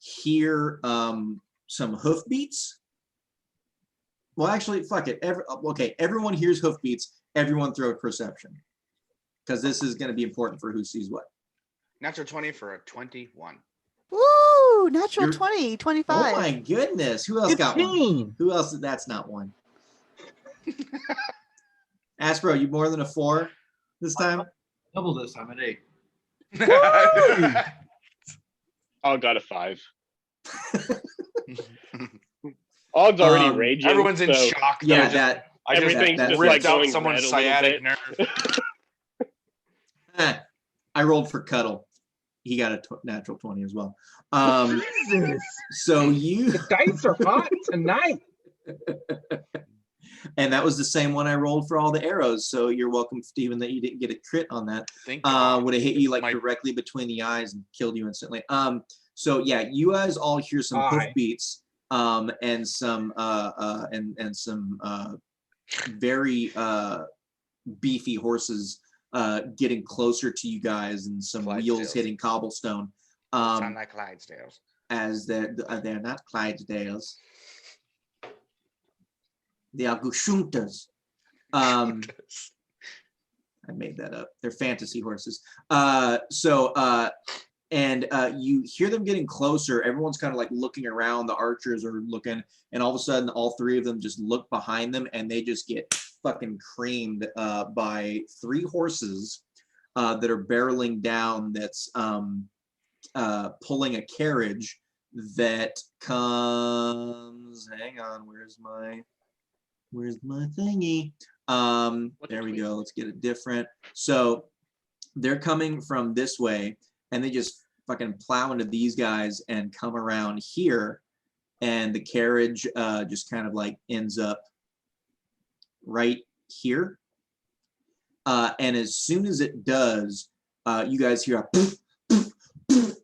hear some hoofbeats. Well, actually, fuck it. Okay, everyone hears hoofbeats. Everyone throw perception, because this is going to be important for who sees what. Natural 20 for a 21. Woo! Woo! Natural You're- 20, Oh 25. my goodness. Who else got one? 15. Who else? That's not one. Aspro, you more than a 4 this time? Double this time at 8. Og got a 5. Og's already raging. Everyone's in so shock. Yeah, that I just everything's that- just that- like ripped out going someone's red a little sciatic bit. nerve. I rolled for Cuddle. He got a natural 20 as well. Jesus. So you, The dice are hot tonight. and that was the same one I rolled for all the arrows. So you're welcome, Phteven, that you didn't get a crit on that. Thank God. Would have hit you like My- directly between the eyes and killed you instantly. So yeah, you guys all hear some Aye. hoofbeats, and some very beefy horses getting closer to you guys, and some wheels Clydesdales. hitting cobblestone. Sound like Clydesdales. As they're not Clydesdales. They are Gushuntas. I made that up. They're fantasy horses. You hear them getting closer. Everyone's kind of like looking around. The archers are looking, and all of a sudden, all 3 of them just look behind them, and they just get fucking creamed by 3 horses that are barreling down. That's pulling a carriage that comes. Hang on, where's my thingy? There we go. Let's get it different. So they're coming from this way, and they just fucking plow into these guys and come around here, and the carriage just kind of like ends up right here. And as soon as it does, you guys hear a poof, poof, poof,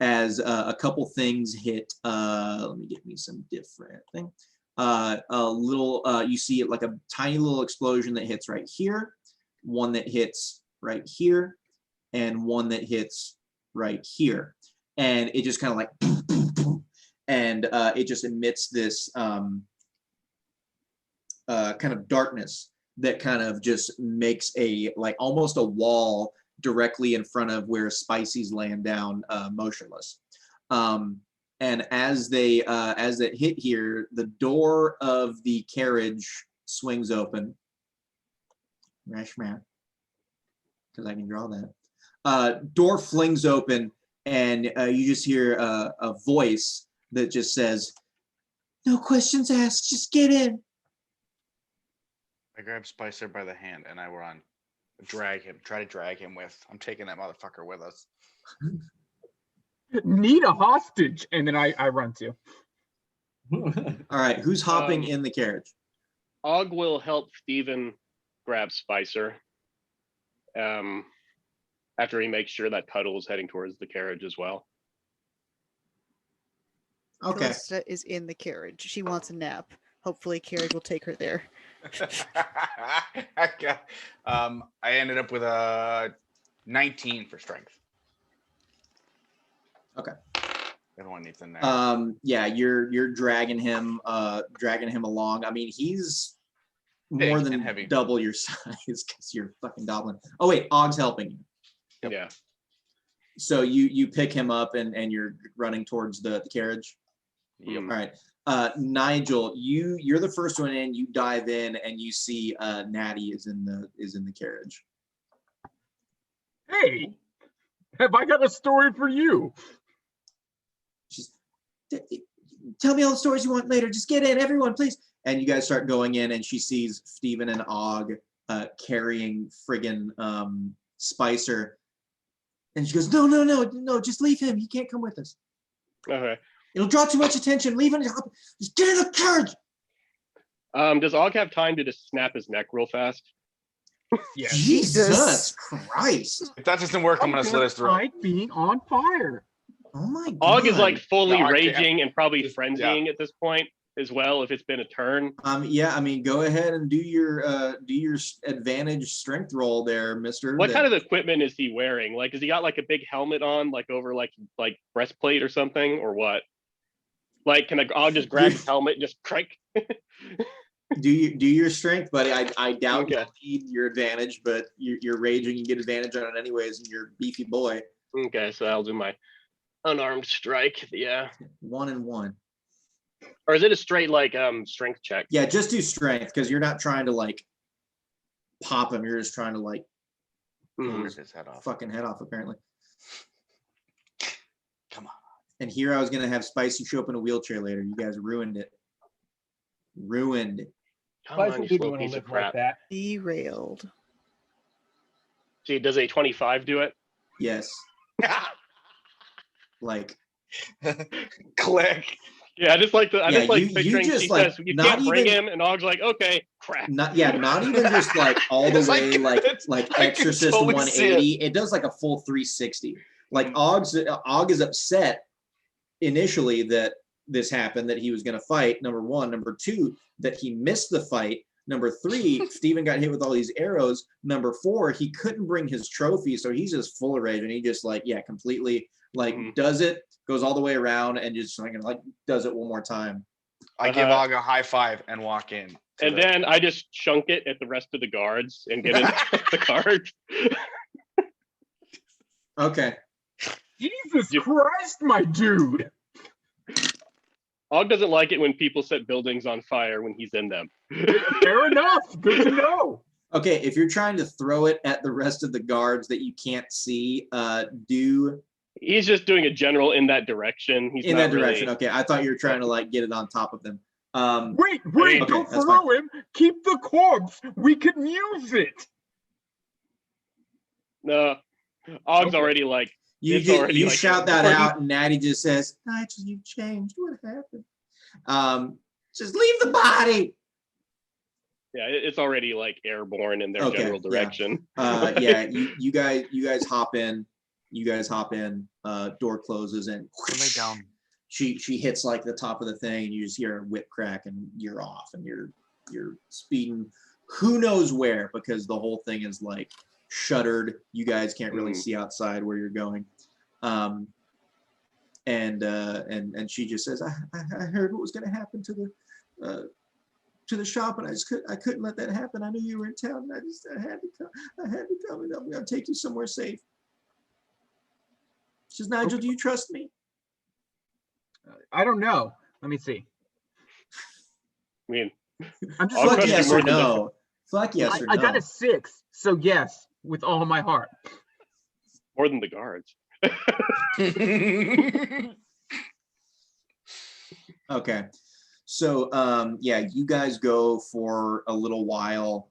as a couple things hit. Let me get me some different thing. A little, you see it like a tiny little explosion that hits right here, one that hits right here, and one that hits right here. And it just kind of like, boom, boom, boom, and it just emits this kind of darkness that kind of just makes a, like almost a wall directly in front of where Spicy's laying down motionless. And as it hit here, the door of the carriage swings open. Rash man, because I can draw that. Door flings open, and you just hear a voice that just says, "No questions asked, just get in." I grabbed Spicer by the hand and I try to drag him with. I'm taking that motherfucker with us. Need a hostage. And then I run to. All right, who's hopping in the carriage? Og will help Phteven grab Spicer. After he makes sure that Cuddle is heading towards the carriage as well. Okay. Kallista is in the carriage. She wants a nap. Hopefully, carriage will take her there. I ended up with a 19 for strength. Okay. Everyone needs a nap. Yeah, you're dragging him along. I mean, he's Big more and than heavy. double your size because you're fucking goblin. Oh wait, Og's helping you. Yep. Yeah. So you pick him up and you're running towards the carriage. Yep. All right. Nigel, you're the first one in. You dive in and you see Natty is in the carriage. Hey, have I got a story for you? She's, tell me all the stories you want later. Just get in, everyone, please. And you guys start going in, and she sees Phteven and Og carrying friggin' Spicer. And she goes, no, just leave him. He can't come with us. Okay. It'll draw too much attention. Leave him. Just get in the carriage. Does Og have time to just snap his neck real fast? Yeah. Jesus Christ. If that doesn't work, I'm gonna slit his throat. Like being on fire. Oh my God. Og is like fully No, I can't. raging and probably Just- frenzying at this point as well, if it's been a turn. Yeah, I mean, go ahead and do your advantage strength roll there, mister. What kind of equipment is he wearing? Like, has he got like a big helmet on, like over like breastplate or something, or what? Like, can Og just grab his helmet and just crank? do your strength, buddy. I doubt Okay. you'll need your advantage, but you're raging. You get advantage on it anyways, and you're a beefy boy. Okay, so I'll do my Unarmed strike. Yeah. 1 and 1. Or is it a straight like strength check? Yeah, just do strength because you're not trying to like pop him. You're just trying to like Mhm. Rip his head off. fucking head off, apparently. Come on. And here I was gonna have Spicy show up in a wheelchair later. You guys ruined it. Ruined. Come Spice on, will you be slow doing a piece of lift like crap. that. Derailed. See, does a 25 do it? Yes. Like Click. Yeah, I just like Yeah, like you picturing just, she like, says you not can't bring even- him, and Og's like, okay, crap. not even just like all the It's like- way like I can Exorcist totally see it. 180. It does like a full 360. Like Og is upset initially that this happened, that he was going to fight. Number one. Number two, that he missed the fight. Number three, Phteven got hit with all these arrows. Number four, he couldn't bring his trophy, so he's just full of rage, and he just like completely like Mhm. does it, goes all the way around, and just like does it one more time. I give Uh-huh. Og a high five and walk in. to And the- then I just chunk it at the rest of the guards and get into the card. Okay. Jesus You- Christ, my dude. Og doesn't like it when people set buildings on fire when he's in them. Fair enough. Good to know. Okay, if you're trying to throw it at the rest of the guards that you can't see, do He's just doing a general in that direction. He's in not that direction. really- Okay, I thought you were trying to like get it on top of them. Wait, Okay, don't that's throw him. Keep the corpse. We can use it. No, Og's Okay. already like, You It's just already, you like, shout that important. out, and Natty just says, "Nigel, you've changed. What happened?" Just leave the body. yeah, it's already like airborne in their Okay, general yeah. direction. Yeah, you guys hop in. You guys hop in. Door closes, and Go lay down. she hits like the top of the thing, and you just hear a whip crack, and you're off, and you're speeding who knows where, because the whole thing is like shuttered. You guys can't really see outside where you're going. And she just says, I heard what was going to happen to the shop, and I couldn't let that happen. I knew you were in town, and I had to come, and I'm going to take you somewhere safe. She says, Nigel, do you trust me? I don't know. Let me see. I mean, I'm just I'll Fuck trust you yes more or than no. Fuck yes or no. I got a 6, so yes, with all my heart. more than the guards. Okay. So yeah, you guys go for a little while.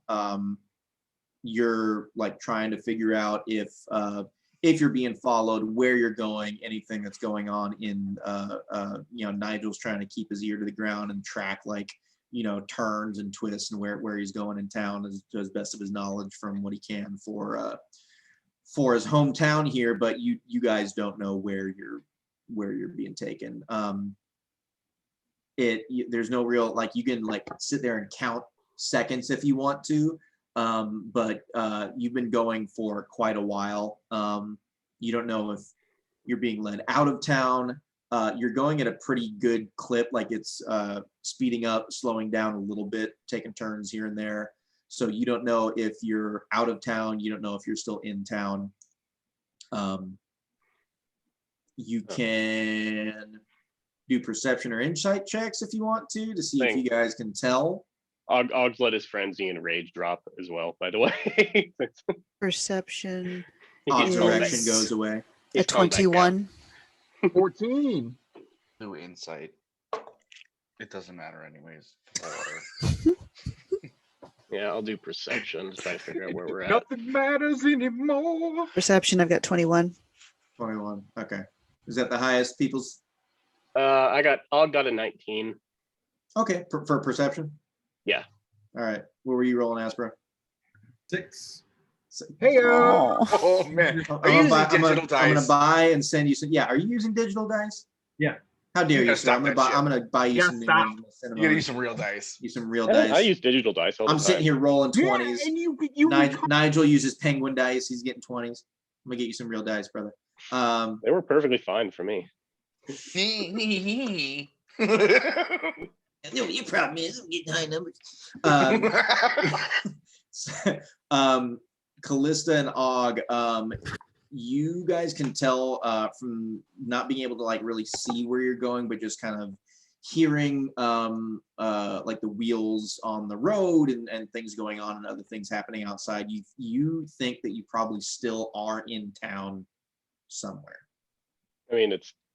You're like trying to figure out if you're being followed, where you're going, anything that's going on in Nigel's trying to keep his ear to the ground and track like, turns and twists and where he's going in town as best of his knowledge from what he can for his hometown here, but you guys don't know where you're being taken. There's no real, like, you can like sit there and count seconds if you want to, but you've been going for quite a while. You don't know if you're being led out of town. You're going at a pretty good clip, like it's speeding up, slowing down a little bit, taking turns here and there. So you don't know if you're out of town. You don't know if you're still in town. You can do perception or insight checks if you want to see if you guys can tell. Og's let his frenzy and rage drop as well, by the way. Perception. He's Direction calling back- goes away. he's A calling back down. 21. 14. Do insight. It doesn't matter anyways. 4. Yeah, I'll do perception to try to figure out where we're at. Nothing matters anymore. Perception, I've got 21. 21. Okay. Is that the highest people's? Og got a 19. Okay, for perception? Yeah. All right. What were you rolling, Aspro? 6. Hey, Oh. Oh man. I'm Are you using gonna digital I'm gonna dice? buy and send you some. Yeah, are you using digital dice? Yeah. How dare You you, gotta sir? stop I'm gonna that shit. buy. I'm gonna buy you Yeah, some new stop. ones. Send them You gotta over. use some real dice. Use some real I dice. use digital dice all the I'm time. sitting here rolling Yeah, 20s. and you Nigel uses penguin dice. He's getting 20s. I'm gonna get you some real dice, brother. They were perfectly fine for me. No, your problem is I'm getting high numbers. Kallista and Og, you guys can tell from not being able to like really see where you're going, but just kind of hearing like the wheels on the road and things going on and other things happening outside. You think that you probably still are in town somewhere. I mean,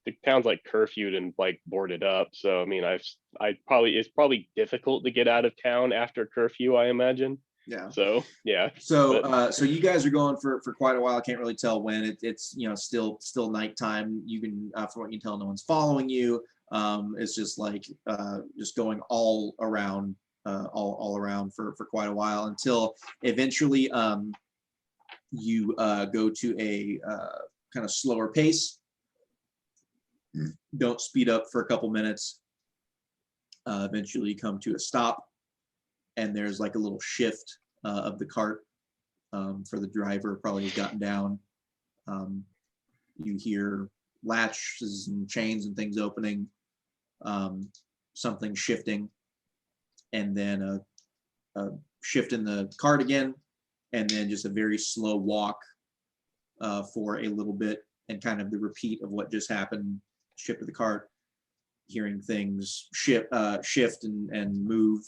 the town's like curfewed and like boarded up. So I mean, it's probably difficult to get out of town after curfew, I imagine. Yeah. So yeah. So so you guys are going for quite a while. I can't really tell when. It's still nighttime. You can from what you can tell, no one's following you. It's just like just going all around for quite a while until eventually you go to a kind of slower pace. Don't speed up for a couple minutes. Eventually come to a stop, and there's like a little shift of the cart for the driver probably has gotten down. You hear latches and chains and things opening, something shifting, and then a shift in the cart again, and then just a very slow walk for a little bit, and kind of the repeat of what just happened. Shift of the cart, hearing things shift and move,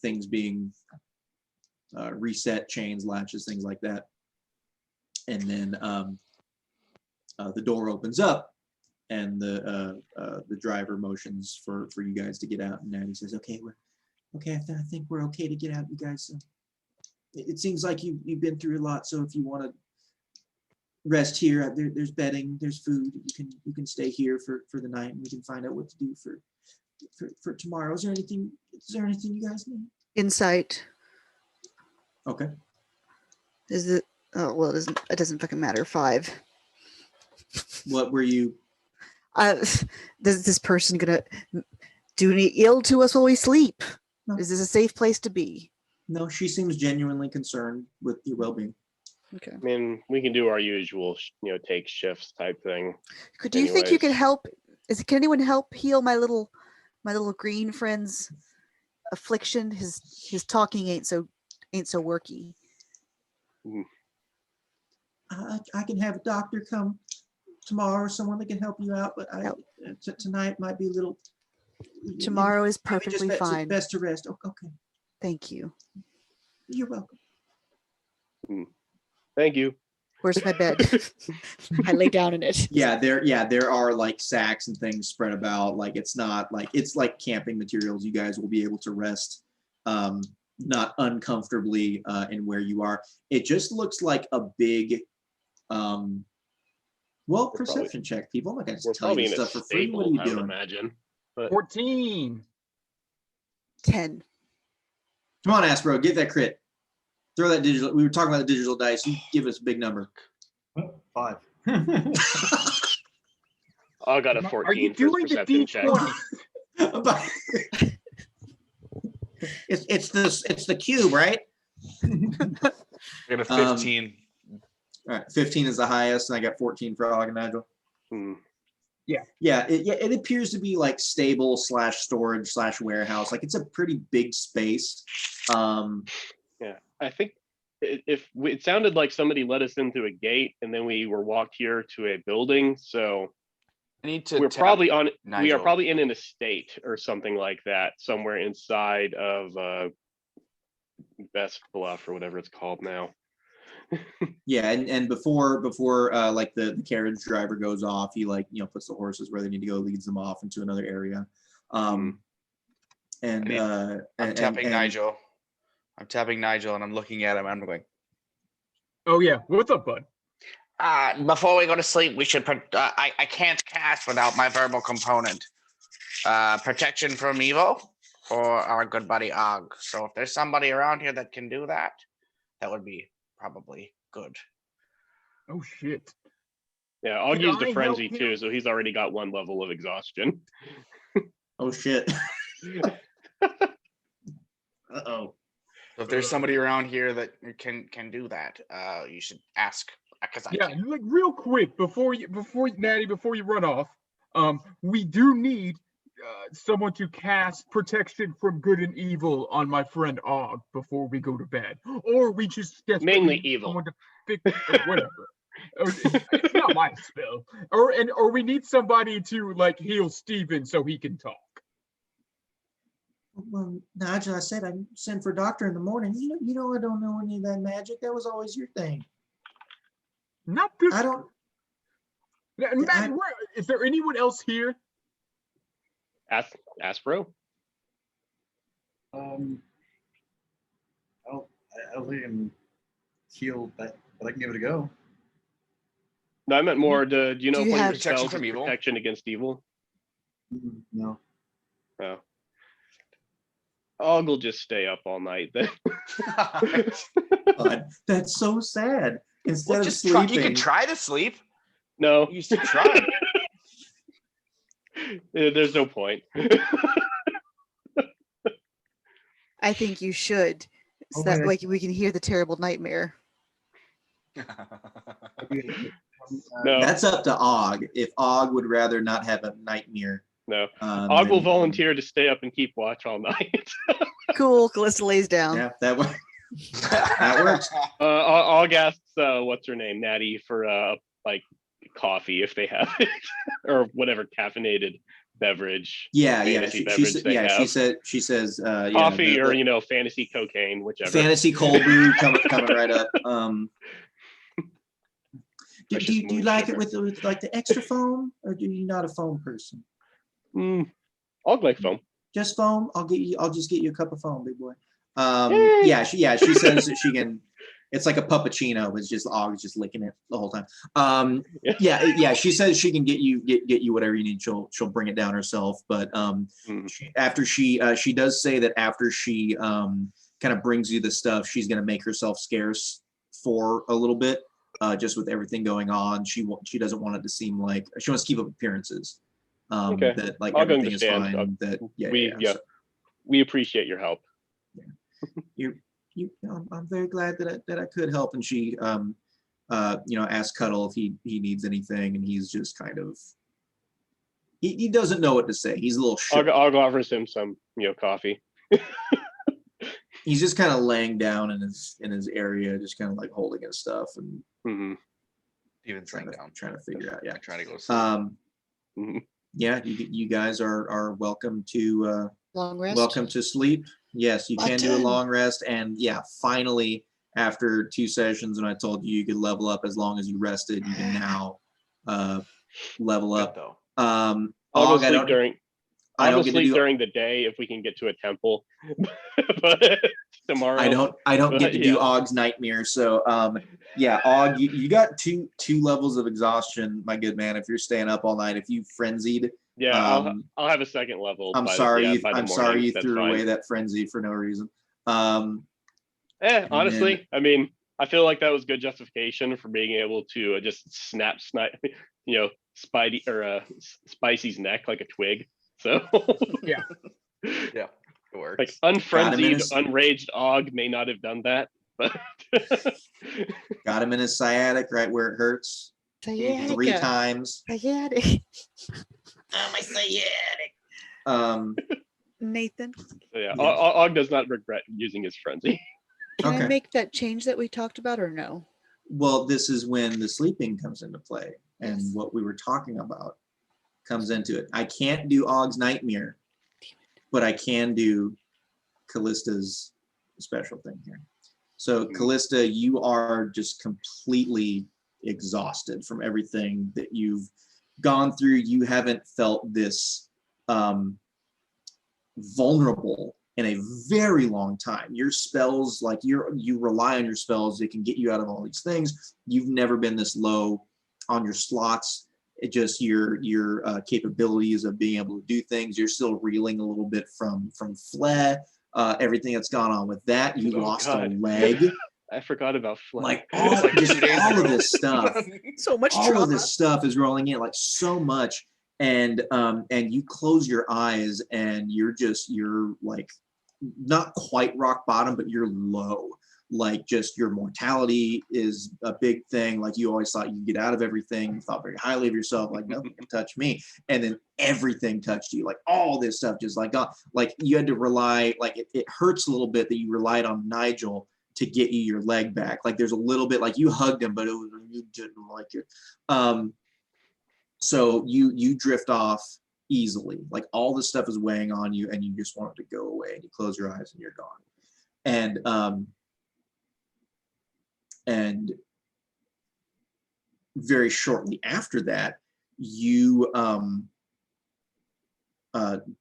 things being reset, chains, latches, things like that. And then the door opens up, and the driver motions for you guys to get out. And Natty says, "Okay, I think we're okay to get out, you guys. It seems like you've been through a lot. So if you want to rest here, there's bedding, there's food. You can stay here for the night, and we can find out what to do for tomorrow. Is there anything you guys need?" Insight. Okay. Is it? Oh well, it doesn't fucking matter. 5. What were you? Is this person gonna do any ill to us while we sleep? No. Is this a safe place to be? No, she seems genuinely concerned with your well-being. Okay. I mean, we can do our usual, take shifts type thing. Do you think you could help? Can anyone help heal my little green friend's affliction? His talking ain't so worky. I can have a doctor come tomorrow, or someone that can help you out, but tonight might be a little. Tomorrow is perfectly fine. Best to rest. Okay. Thank you. You're welcome. Thank you. Where's my bed? I lay down in it. Yeah, there are like sacks and things spread about. Like it's not like it's like camping materials. You guys will be able to rest not uncomfortably in where you are. It just looks like a big perception check, people. I'm not gonna just tell you stuff for free. What are you doing? Imagine. But 14. 10. Come on, Aspro, get that crit. Throw that digital. We were talking about the digital dice. You give us a big number. 5. I got a 14 Are you for doing the perception check. D20? it's the cube, right? I got a 15. All right, 15 is the highest, and I got 14 for Og and Nigel. Yeah. It appears to be like stable / storage / warehouse. Like it's a pretty big space. Yeah, I think it sounded like somebody let us in through a gate, and then we were walked here to a building. So I need to. We are probably in an estate or something like that, somewhere inside of Best Bluff or whatever it's called now. Yeah, and before like the carriage driver goes off, he puts the horses where they need to go, leads them off into another area. I'm tapping Nigel. I'm tapping Nigel, and I'm looking at him. I'm going, Oh yeah, what's up, bud? before we go to sleep, we should. I can't cast without my verbal component. Protection from evil for our good buddy Og. So if there's somebody around here that can do that, that would be probably good. Oh shit. Yeah, Og Can used I a frenzy help too, him? so he's already got 1 level of exhaustion. Oh shit. Uh-oh. So if there's somebody around here that can do that, you should ask. Because I can't. Like real quick before you run off, we do need someone to cast protection from good and evil on my friend Og before we go to bed, or we just Mainly evil. someone to fix whatever. It's not my spell. Or we need somebody to like heal Steven so he can talk. Well, Nigel, I said I'd send for a doctor in the morning. You know, I don't know any of that magic. That was always your thing. Not this. I don't. Matt, is there anyone else here? Aspro. I don't think I can heal that, but I can give it a go. No, I meant more. Do you know Do you if one of have your protection spells from is evil? protection against evil? No. Oh. Og will just stay up all night then. God, that's so sad. Instead Well, of just try, sleeping, you can try to sleep. No, You should try. there's no point. I think you should. So that way we can hear the terrible nightmare. No, that's up to Og. If Og would rather not have a nightmare, no. Og will then- volunteer to stay up and keep watch all night. Cool. Kallista lays down. Yeah, that way. That works. Og asks, what's her name, Natty, for like coffee if they have it, or whatever caffeinated beverage. Yeah, fantasy she beverage said, they she have. says, yeah, Coffee the- or fantasy cocaine, whichever. fantasy cold brew coming right up. Do Precious you moon like sugar. it with like the extra foam, or do you not a foam person? Og like foam. Just foam. I'll just get you a cup of foam, big boy. Yay. Yeah, she says that she can. It's like a puppuccino. It's just Og's just licking it the whole time. Yeah. She says she can get you whatever you need. She'll bring it down herself. But after she does say that after she kind of brings you the stuff, she's gonna make herself scarce for a little bit. Just with everything going on, she doesn't want it to seem like she wants to keep up appearances. Okay. That like Og everything is understands. fine. That We appreciate your help. I'm very glad that I could help. And she asked Cuddle if he needs anything, and he's just kind of he doesn't know what to say. He's a little shook. Og offers him some coffee. He's just kind of laying down in his area, just kind of like holding his stuff and Even trying down. to figure out. Yeah, Trying to go to sleep. Yeah, you guys are welcome to Long rest. welcome to sleep. Yes, you can do a Button. long rest, and yeah, finally, after 2 sessions, when I told you could level up as long as you rested, you can now level Good, up. though. I'll Og, go I sleep don't during. I I'll don't go get to sleep do during the day if we can get to a temple. But tomorrow. I don't get to do Yeah. Og's nightmare. So yeah, Og, you got two levels of exhaustion, my good man. If you're staying up all night, if you frenzied, Yeah, um, I'll have a second level. I'm by the- sorry. yeah, by the I'm sorry you morning. threw That's away fine. that frenzy for no reason. Honestly, I mean, I feel like that was good justification for being able to just snap, Spidey or Spicy's neck like a twig. So Yeah. Yeah, it works. like unfrenzied, his- unraged Og may not have done that, but Got him in his sciatic right where it hurts 3 Sciatica. times. Sciatic. Oh, my sciatic. Nathan, yeah, Yeah. Og does not regret using his frenzy. can Okay. I make that change that we talked about or no? Well, this is when the sleeping comes into play, and Yes. what we were talking about comes into it. I can't do Og's nightmare, but I can do Kallista's special thing here. So Kallista, you are just completely exhausted from everything that you've gone through. You haven't felt this vulnerable in a very long time. Your spells, like you rely on your spells, they can get you out of all these things. You've never been this low on your slots. It just your capabilities of being able to do things. You're still reeling a little bit from Flea, everything that's gone on with that. You Oh, lost God. a leg. I forgot about Flynn. Like It was all, like 2 just days all of ago. this stuff. So much All trauma. of this stuff is rolling in, like so much. And you close your eyes and you're like not quite rock bottom, but you're low. Like just your mortality is a big thing. Like you always thought you'd get out of everything. You thought very highly of yourself. Like nothing can touch me. And then everything touched you. Like all this stuff just like gone. Like you had to rely. Like it hurts a little bit that you relied on Nigel to get you your leg back. Like there's a little bit like you hugged him, but it was you didn't like it. So you drift off easily. Like all this stuff is weighing on you and you just want it to go away, and you close your eyes and you're gone. And very shortly after that, you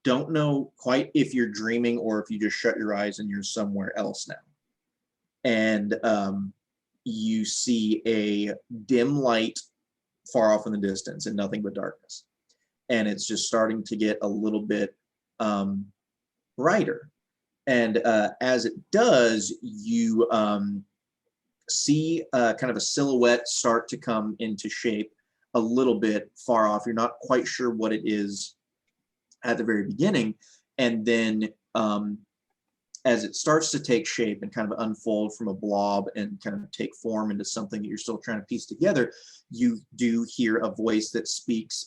don't know quite if you're dreaming or if you just shut your eyes and you're somewhere else now. And you see a dim light far off in the distance and nothing but darkness. And it's just starting to get a little bit brighter. And as it does, you see kind of a silhouette start to come into shape a little bit far off. You're not quite sure what it is at the very beginning. And then as it starts to take shape and kind of unfold from a blob and kind of take form into something that you're still trying to piece together, you do hear a voice that speaks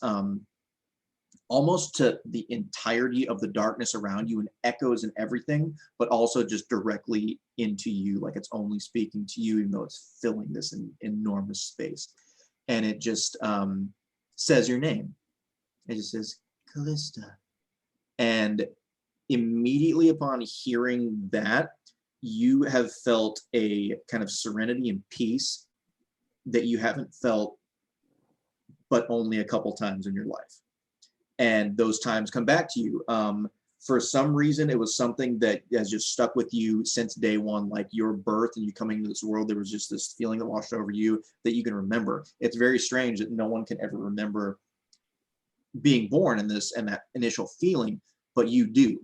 almost to the entirety of the darkness around you and echoes and everything, but also just directly into you, like it's only speaking to you, even though it's filling this enormous space. And it just says your name. It just says, Kallista. And immediately upon hearing that, you have felt a kind of serenity and peace that you haven't felt but only a couple times in your life. And those times come back to you. For some reason, it was something that has just stuck with you since day one, like your birth and you coming into this world. There was just this feeling that washed over you that you can remember. It's very strange that no one can ever remember being born in this and that initial feeling, but you do.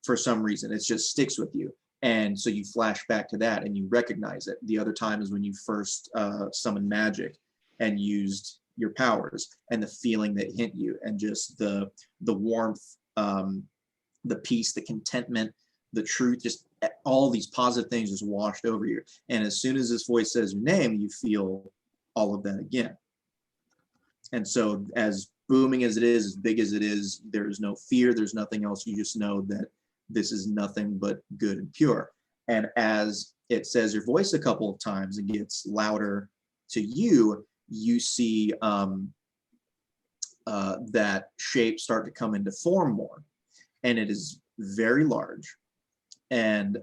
For some reason, it just sticks with you. And so you flash back to that and you recognize it. The other time is when you first summoned magic and used your powers, and the feeling that hit you, and just the warmth, the peace, the contentment, the truth, just all these positive things just washed over you. And as soon as this voice says your name, you feel all of that again. And so as booming as it is, as big as it is, there's no fear, there's nothing else. You just know that this is nothing but good and pure. And as it says your voice a couple of times and gets louder to you, you see that shape start to come into form more. And it is very large and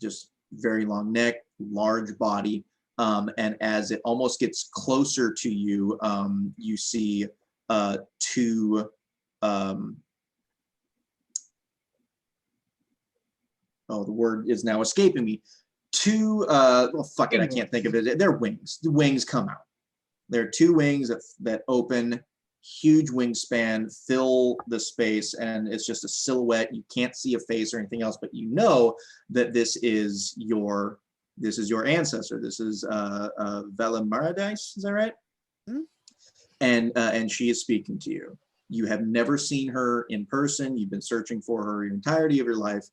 just very long neck, large body. And as it almost gets closer to you, you see two oh, the word is now escaping me. Two, well, fuck it, I can't think of it. They're wings. The wings come out. There are two wings that open, huge wingspan, fill the space, and it's just a silhouette. You can't see a face or anything else, but you know that this is your ancestor. This is Velamaradise, is that right? Mm-hmm. And she is speaking to you. You have never seen her in person. You've been searching for her your entirety of your life.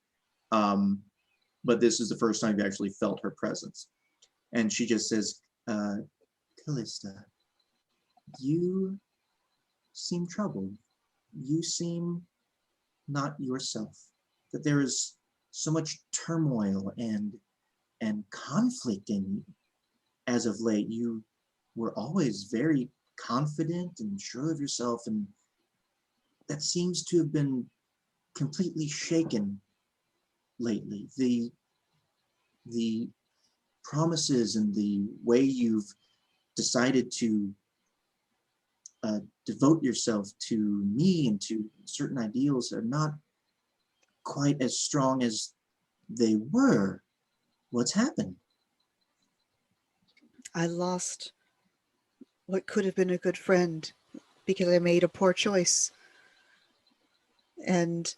But this is the first time you actually felt her presence. And she just says, Kallista, you seem troubled. You seem not yourself. That there is so much turmoil and conflict in you. As of late, you were always very confident and sure of yourself, and that seems to have been completely shaken lately. The promises and the way you've decided to devote yourself to me and to certain ideals are not quite as strong as they were. What's happened? I lost what could have been a good friend because I made a poor choice. And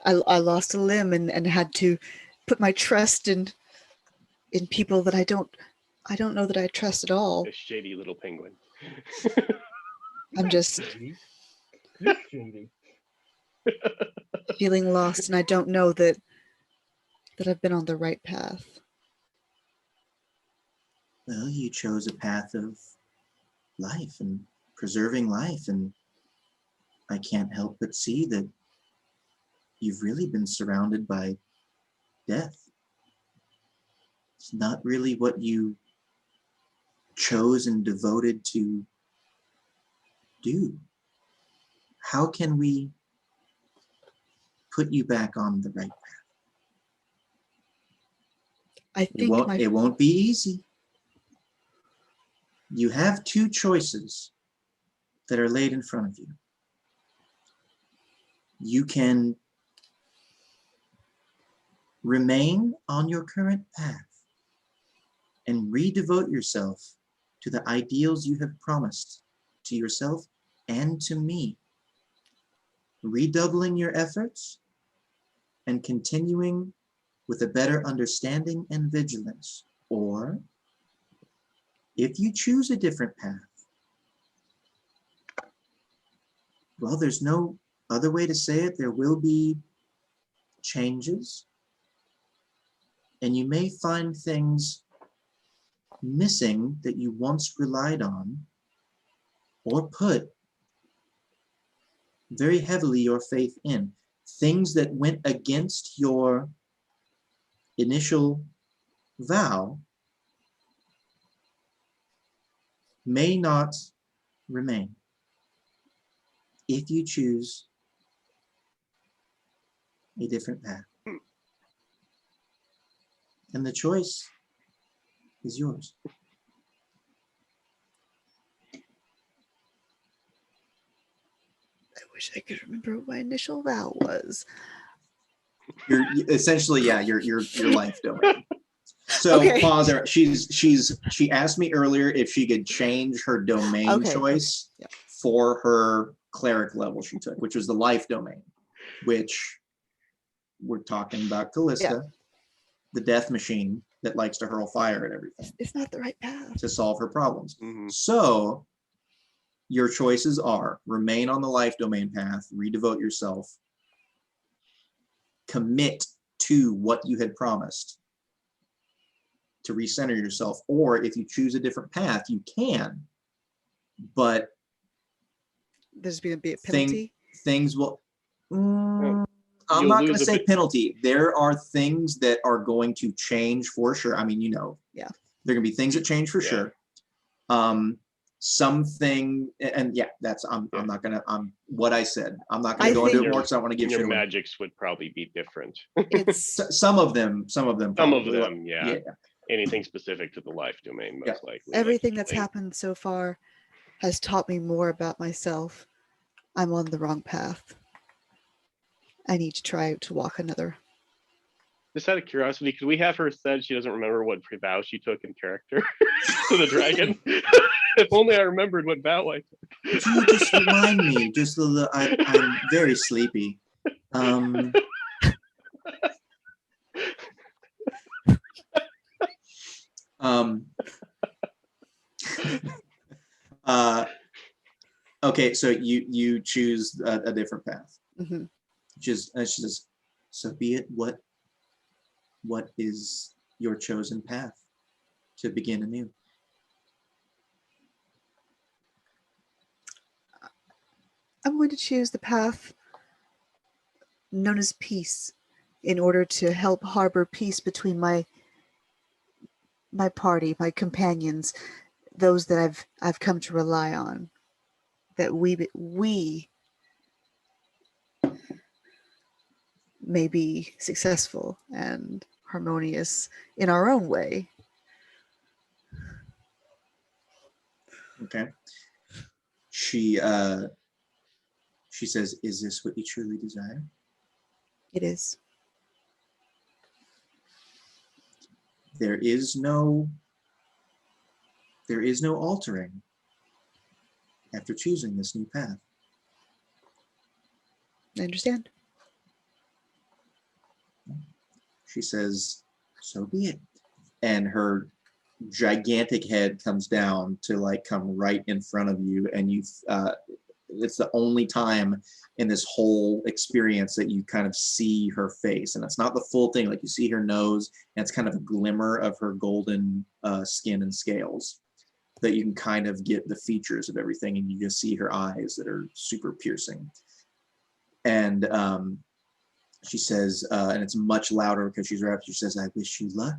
I lost a limb and had to put my trust in people that I don't know that I trust at all. A shady little penguin. I'm just feeling lost, and I don't know that I've been on the right path. Well, you chose a path of life and preserving life, and I can't help but see that you've really been surrounded by death. It's not really what you chose and devoted to do? How can we put you back on the right path? I think It won't be easy. You have two choices that are laid in front of you. You can remain on your current path and redevote yourself to the ideals you have promised to yourself and to me, redoubling your efforts and continuing with a better understanding and vigilance. Or if you choose a different path, well, there's no other way to say it. There will be changes, and you may find things missing that you once relied on or put very heavily your faith in. Things that went against your initial vow may not remain if you choose a different path. And the choice is yours. I wish I could remember what my initial vow was. You're essentially, yeah, your life domain. So Okay. pause there. She asked me earlier if she could change her domain choice Yeah. for her cleric level she took, which was the life domain, which we're talking about Kallista, the death machine that likes to hurl fire at everything It's not the right path. to solve her problems. Mhm. So your choices are remain on the life domain path, redevote yourself, commit to what you had promised to recenter yourself, or if you choose a different path, you can, but There's going to be a penalty. things will, I'm You'll not going to lose a say bit. penalty. There are things that are going to change for sure. I mean, Yeah. there are going to be things that change for Yeah. sure. Something, and yeah, that's, I'm not going to, what I said, I'm not going I to go into it think- more because I don't want to give Your shit away. magics would probably be different. It's Some of them. Some of probably. them, yeah. Anything specific to the life domain, most likely. like everything that's healing. happened so far has taught me more about myself. I'm on the wrong path. I need to try to walk another. Just out of curiosity, because we have her said she doesn't remember what vow she took in character to the dragon. If only I remembered what vow I took. Could you just remind me? Just a little. I'm very sleepy. Okay, so you choose a different path. Mm-hmm. She says, so be it. What is your chosen path to begin anew? I'm going to choose the path known as peace in order to help harbor peace between my party, my companions, those that I've come to rely on, that we may be successful and harmonious in our own way. Okay. She says, is this what you truly desire? It is. There is no altering after choosing this new path. I understand. She says, so be it. And her gigantic head comes down to like come right in front of you, and it's the only time in this whole experience that you kind of see her face, and it's not the full thing. Like you see her nose, and it's kind of a glimmer of her golden skin and scales that you can kind of get the features of everything, and you just see her eyes that are super piercing. And she says, and it's much louder because she's wrapped. She says, I wish you luck.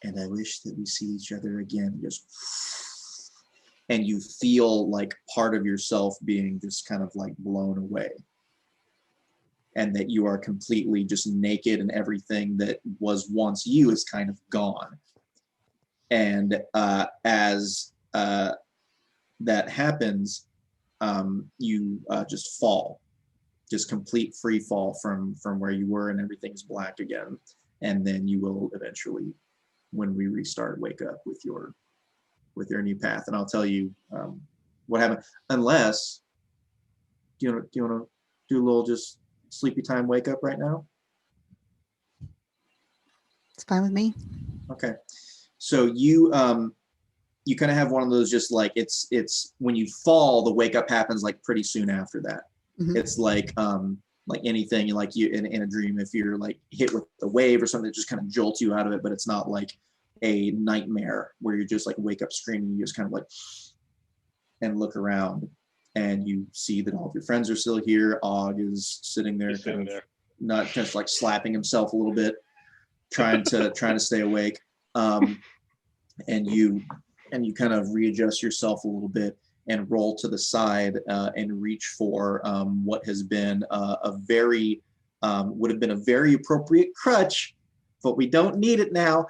and I wish that we see each other again. Just, and you feel like part of yourself being just kind of like blown away. And that you are completely just naked and everything that was once you is kind of gone. And as that happens, you just fall, just complete free fall from where you were, and everything's black again. And then you will eventually, when we restart, wake up with your new path. And I'll tell you what happened. Unless, do you want to do a little just sleepy time wake up right now? It's fine with me. Okay. So you kind of have one of those, just like it's when you fall, the wake up happens like pretty soon after that. Mhm. It's like anything, like you in a dream, if you're like hit with a wave or something that just kind of jolts you out of it, but it's not like a nightmare where you just like wake up screaming. You just kind of like and look around, and you see that all of your friends are still here. Og is sitting there, He's sitting there. not just like slapping himself a little bit, trying to stay awake. And you kind of readjust yourself a little bit and roll to the side and reach for what has been would have been a very appropriate crutch, but we don't need it now.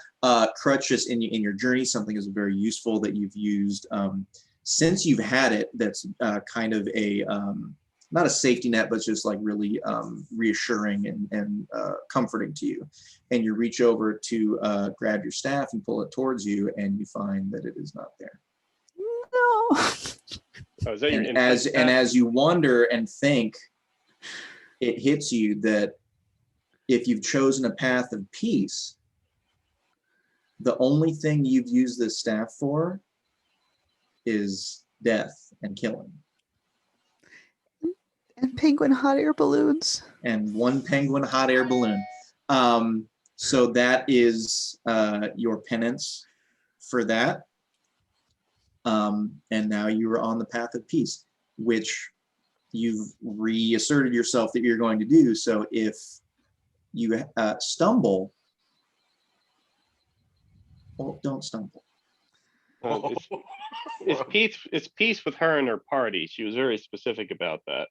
Crutch is in your journey. Something is very useful that you've used since you've had it. That's kind of a not a safety net, but just like really reassuring and comforting to you. And you reach over to grab your staff and pull it towards you, and you find that it is not there. No. Oh, is that your And insight stat? as you wonder and think, it hits you that if you've chosen a path of peace, the only thing you've used this staff for is death and killing. And penguin hot air balloons. And one penguin hot air balloon. So that is your penance for that. And now you are on the path of peace, which you've reasserted yourself that you're going to do. So if you stumble, well, don't stumble. It's peace with her and her party. She was very specific about that.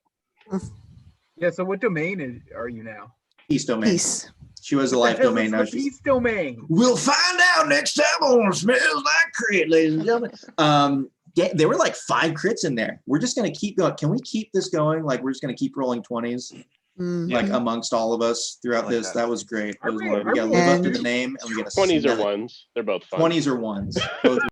Yeah, so what domain are you now? Peace domain. Peace. She was a What the life hell domain. is Now the she's. peace domain? We'll find out next time on Smells Like Crit, ladies and gentlemen. Yeah, there were like 5 crits in there. We're just gonna keep going. Can we keep this going? Like we're just gonna keep rolling 20s, like amongst all of us throughout I like this. that. That was great. It was I like, we gotta really live up to like the name, and we gotta 20s smell are it. ones. They're both fun. 20s are ones. Both